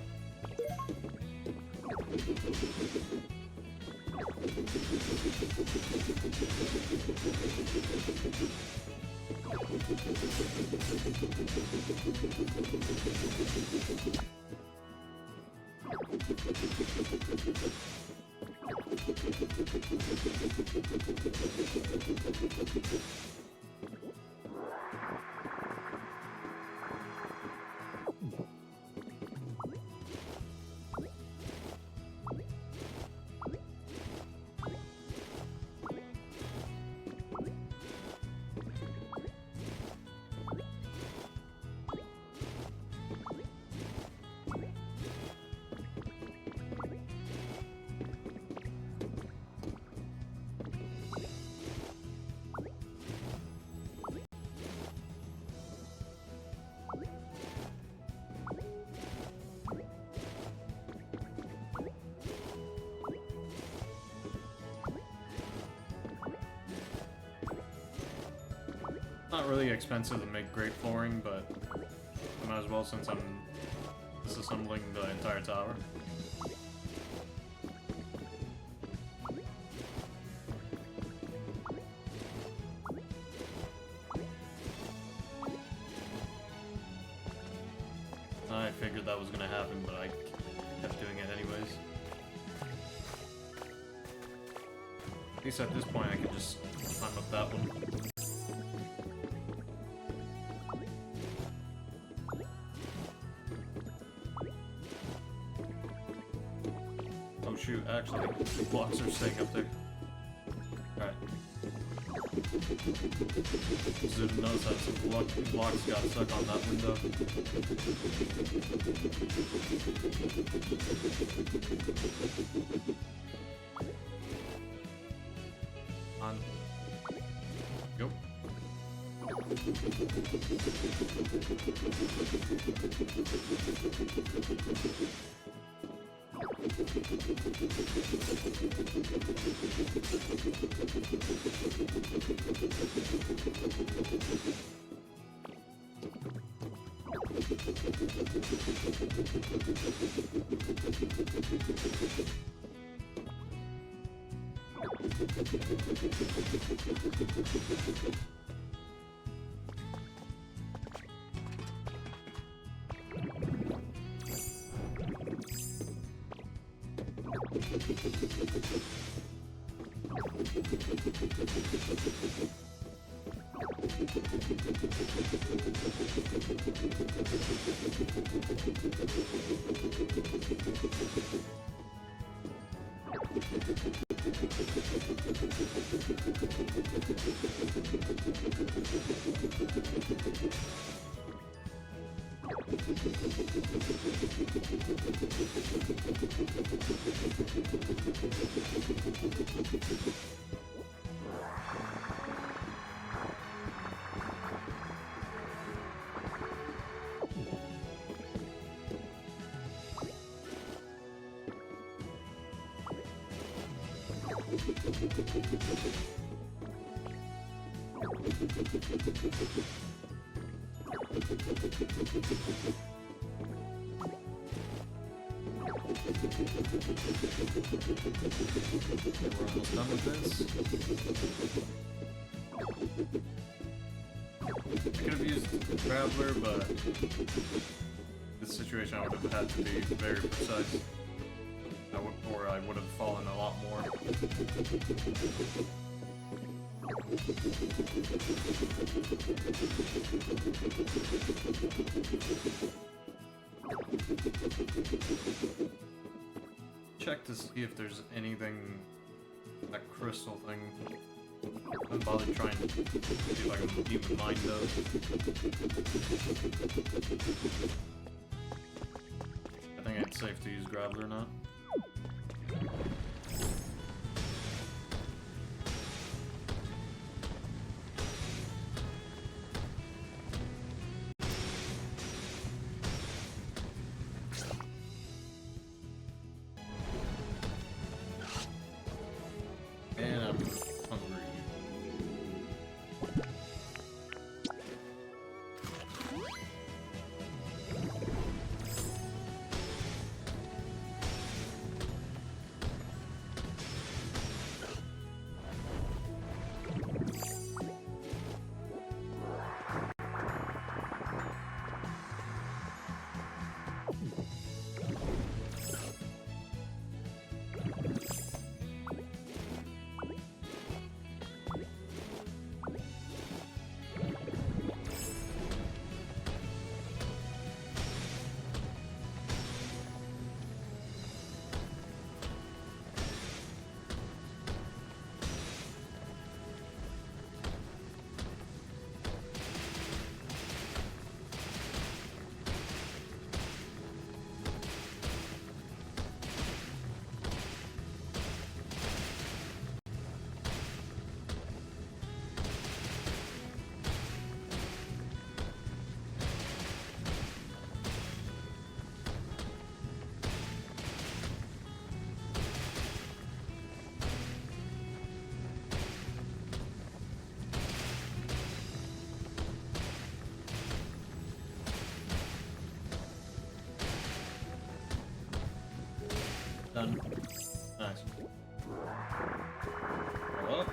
Not really expensive to make great flooring, but I might as well since I'm disassembling the entire tower. I figured that was gonna happen, but I kept doing it anyways. At least at this point I can just climb up that one. Oh shoot, actually, the blocks are staying up there. Alright. Just didn't notice that some blocks got stuck on that window. On. Go. We're almost done with this. I could have used Traveler, but this situation I would have had to be very precise. Or I would have fallen a lot more. Check to see if there's anything, that crystal thing. I haven't bothered trying to see if I can even mine those. I think it's safe to use Graveler now. And I'm hungry. Done. Nice. Well,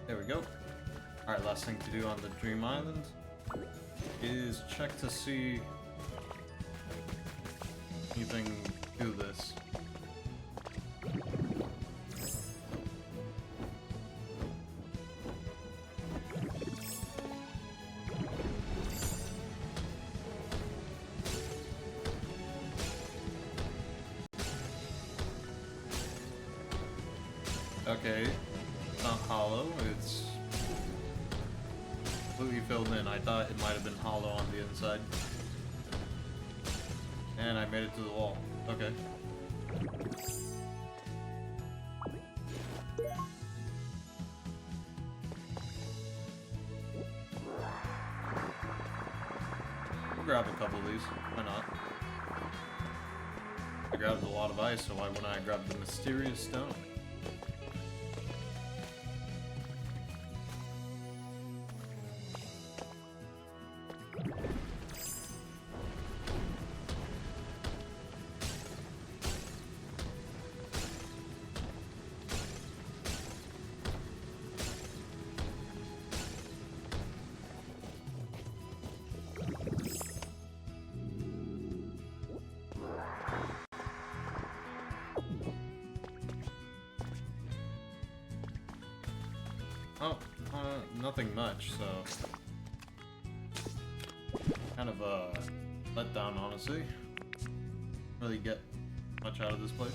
there we go. Alright, last thing to do on the Dream Island is check to see anything do this. Okay, it's not hollow, it's completely filled in. I thought it might have been hollow on the inside. And I made it to the wall. Okay. Grab a couple of these, why not? I grabbed a lot of ice, so why wouldn't I grab the mysterious stone? Oh, nothing much, so kind of a letdown, honestly. Really get much out of this place.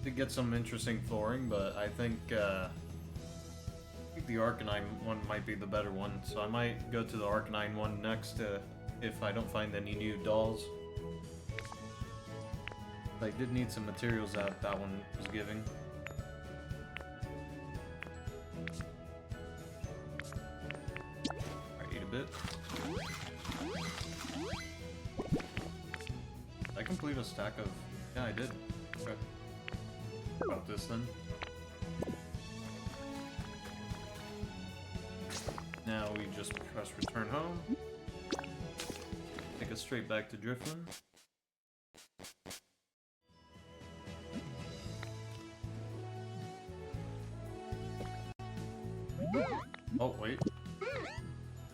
did get some interesting flooring, but I think the Arcanine one might be the better one, so I might go to the Arcanine one next if I don't find any new dolls. I did need some materials that one was giving. Alright, eat a bit. Did I complete a stack of... Yeah, I did. Okay. About this then. Now we just press return home. Take us straight back to Driftland. Oh, wait.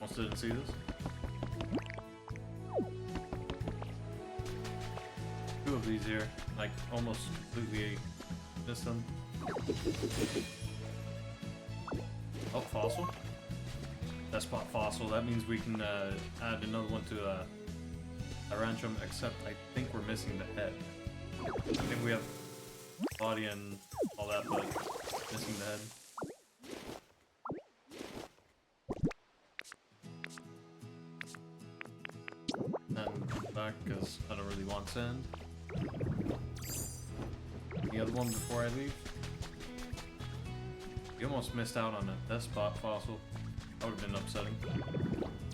Almost didn't see this. Two of these here. Like, almost completely missed them. Oh, fossil. Despot fossil. That means we can add another one to Aranchum, except I think we're missing the head. I think we have body and all that, but missing the head. And back, because I don't really want sand. The other one before I leave. You almost missed out on a Despot fossil. That would have been upsetting.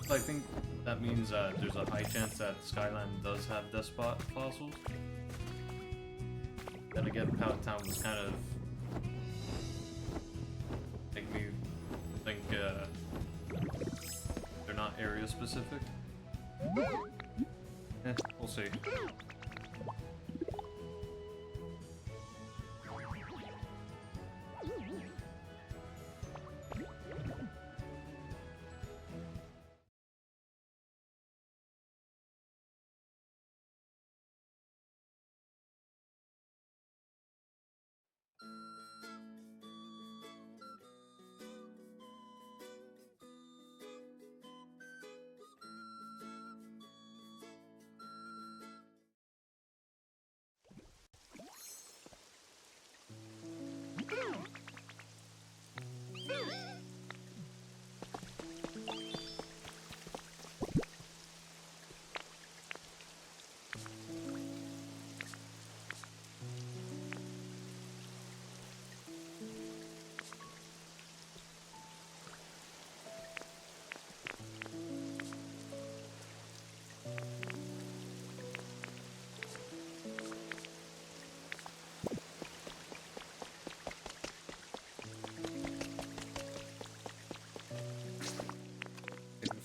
But I think that means there's a high chance that Skyland does have Despot fossils. Then again, Pound Town was kind of make me think they're not area specific. We'll see.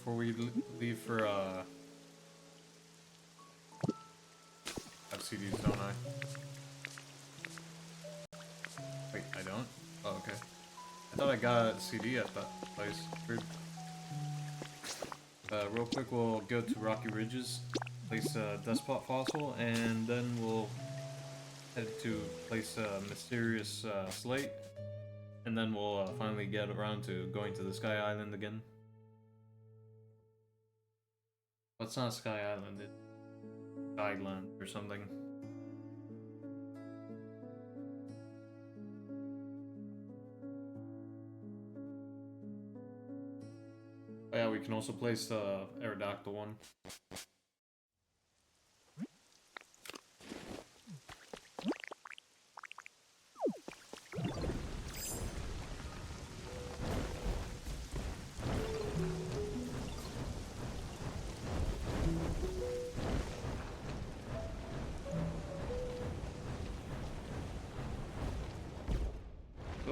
Before we leave for I have CDs, don't I? Wait, I don't? Oh, okay. I thought I got a CD at that place. Weird. Real quick, we'll go to Rocky Ridges, place a Despot fossil, and then we'll head to place a mysterious slate, and then we'll finally get around to going to the Sky Island again. Well, it's not Sky Island, it's Skyland or something. Oh yeah, we can also place the Aerodactyl one.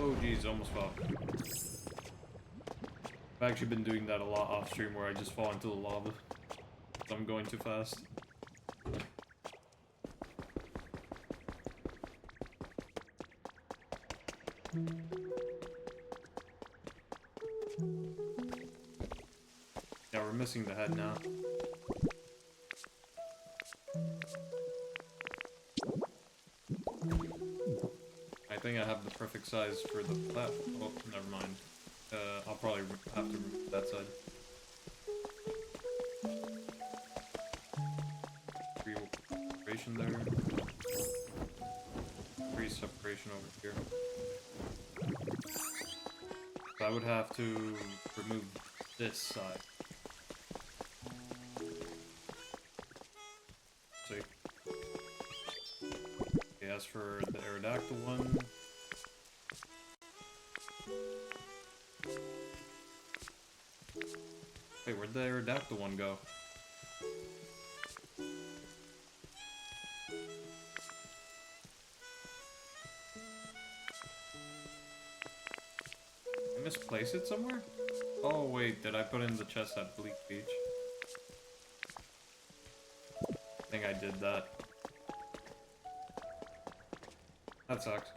Oh geez, almost fell. I've actually been doing that a lot off stream where I just fall into the lava. So I'm going too fast. Yeah, we're missing the head now. I think I have the perfect size for the platform. Oh, never mind. I'll probably have to remove that side. Creation there. tree separation over here. So I would have to remove this side. See. Okay, as for the Aerodactyl one. Wait, where'd the Aerodactyl one go? I misplaced it somewhere? Oh wait, did I put in the chest at Bleak Beach? I think I did that. That sucks.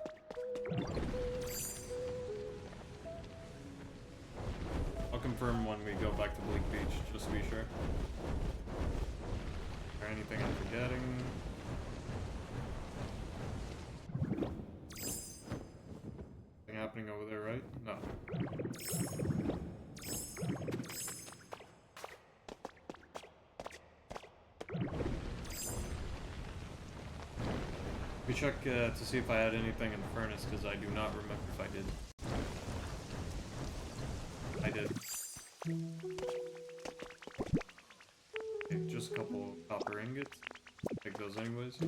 I'll confirm when we go back to Bleak Beach, just to be sure. Is there anything I'm forgetting? Anything happening over there, right? No. We check to see if I had anything in the furnace, because I do not remember if I did. I did. Okay, just a couple copper ingots. Take those anyways.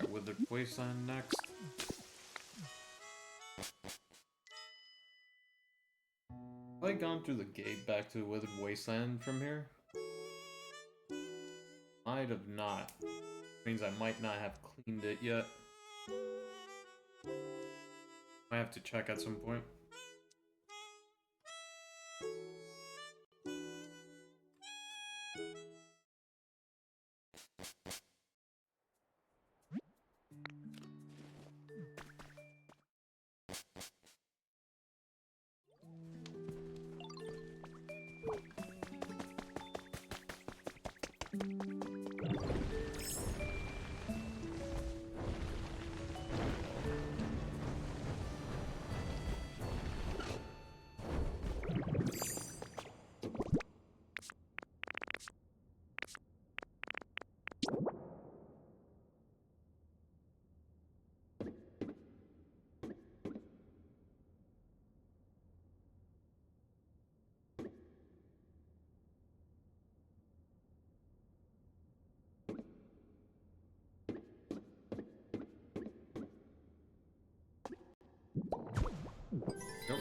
With the wasteland next. Have I gone through the gate back to the Withered Wasteland from here? Might have not. Means I might not have cleaned it yet. Might have to check at some point. Yep.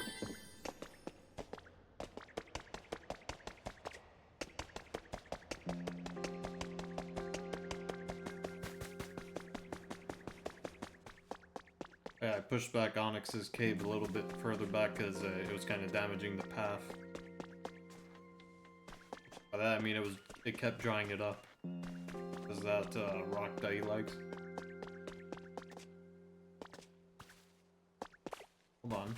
Yeah, I pushed back Onyx's cave a little bit further back because it was kind of damaging the path. By that I mean it kept drying it up. Because that rock that he likes. Hold on.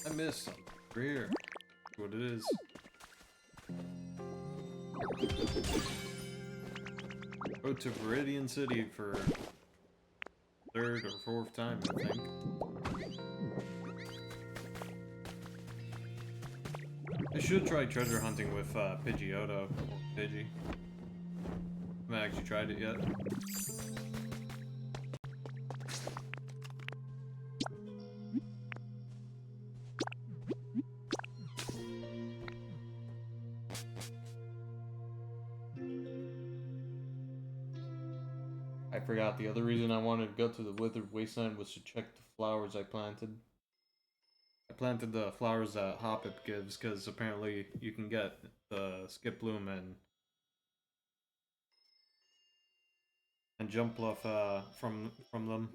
I missed something. Over here. What it is. Go to Viridian City for third or fourth time, I think. I should try treasure hunting with Pidgeotto, or Pidgey. I haven't actually tried it yet. I forgot the other reason I wanted to go to the Withered Wasteland was to check the flowers I planted. I planted the flowers that Hoppip gives because apparently you can get the Skip Bloom and Jump Bluff from them.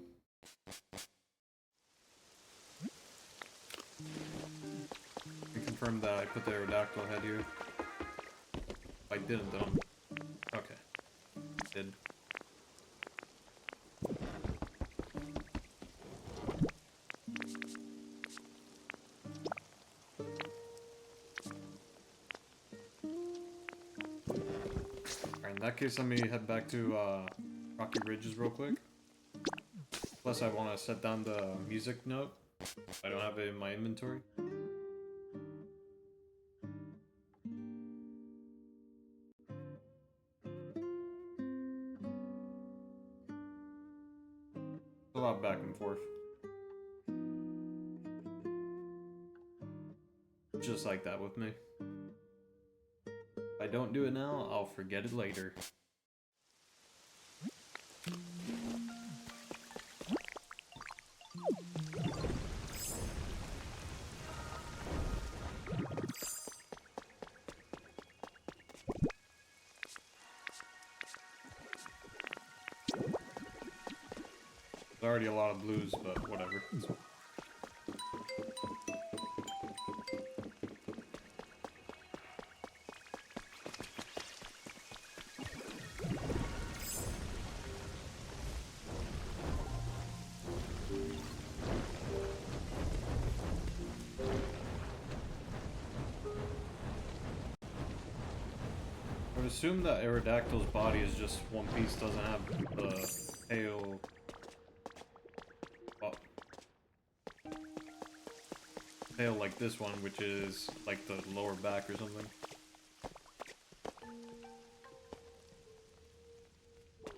I confirmed that I put the Aerodactyl head here. If I didn't, then okay. Did. In that case, let me head back to Rocky Ridges real quick. Plus, I want to set down the music note. I don't have it in my inventory. A lot back and forth. Just like that with me. If I don't do it now, I'll forget it later. There's already a lot of blues, but whatever. I would assume that Aerodactyl's body is just one piece, doesn't have the tail. Well, tail like this one, which is like the lower back or something.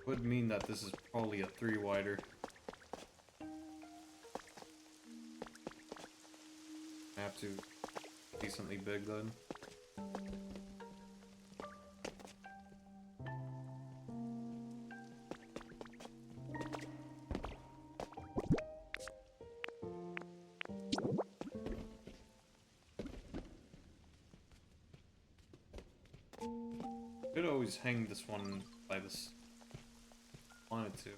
Would mean that this is probably a 3-wider. I have to decently big then. Could always hang this one by this. Wanted to.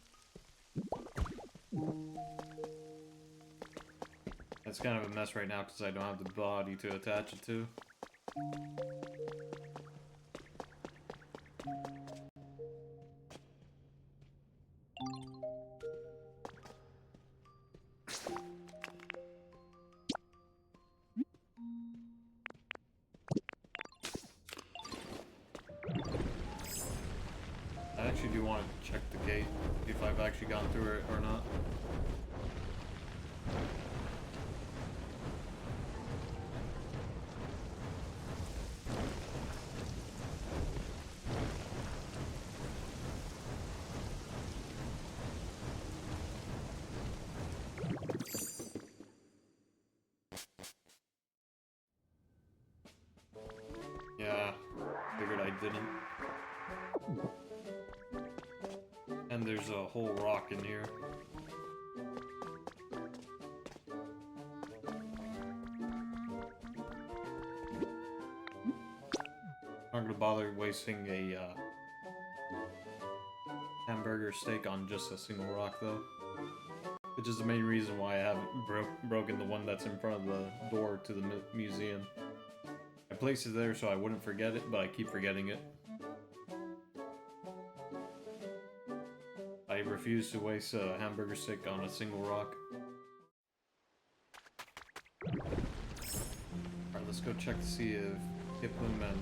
It's kind of a mess right now because I don't have the body to attach it to. I actually do want to check the gate, see if I've actually gone through it or not. Yeah, figured I didn't. And there's a whole rock in here. I'm not gonna bother wasting a hamburger steak on just a single rock though. Which is the main reason why I haven't broken the one that's in front of the door to the museum. I placed it there so I wouldn't forget it, but I keep forgetting it. I refuse to waste a hamburger stick on a single rock. Alright, let's go check to see if Kipling and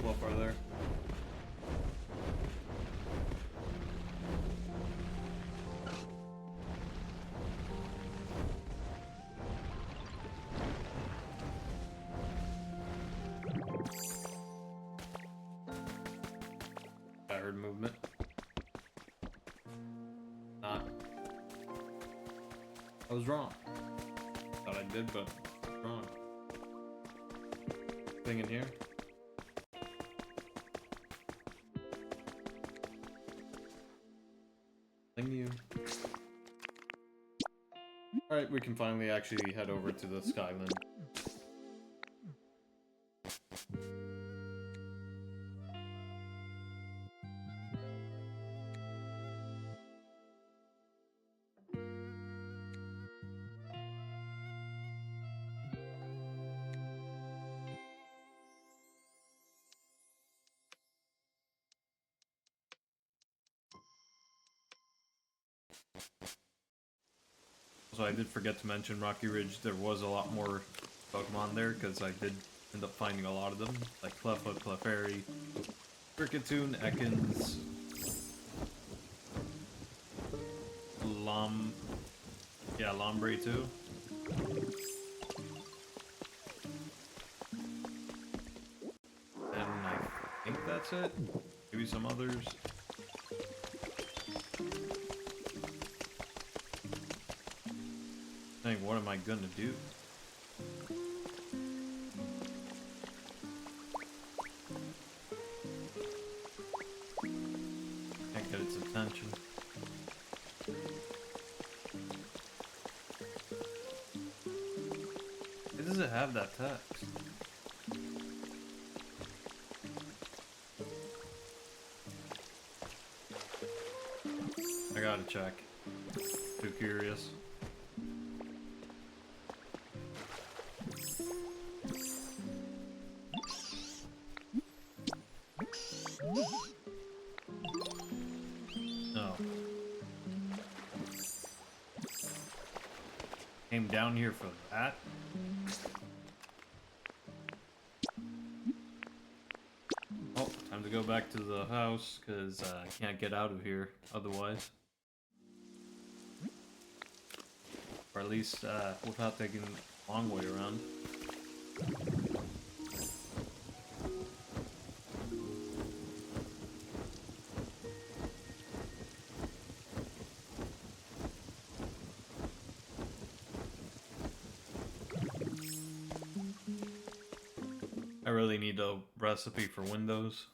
Bluff are there. I heard movement. Not. I was wrong. Thought I did, but wrong. Thing in here. Thank you. Alright, we can finally actually head over to the Skyland. So I did forget to mention Rocky Ridge, there was a lot more Pokemon there, because I did end up finding a lot of them, like Cleffoot, Clefairy, Cricketoon, Ekans, Lombre too. And I think that's it. Maybe some others. Dang, what am I gonna do? Can't get its attention. Why does it have that text? I gotta check. Too curious. No. Came down here for that? Oh, time to go back to the house, because I can't get out of here otherwise. Or at least without taking a long way around. I really need a recipe for Windows.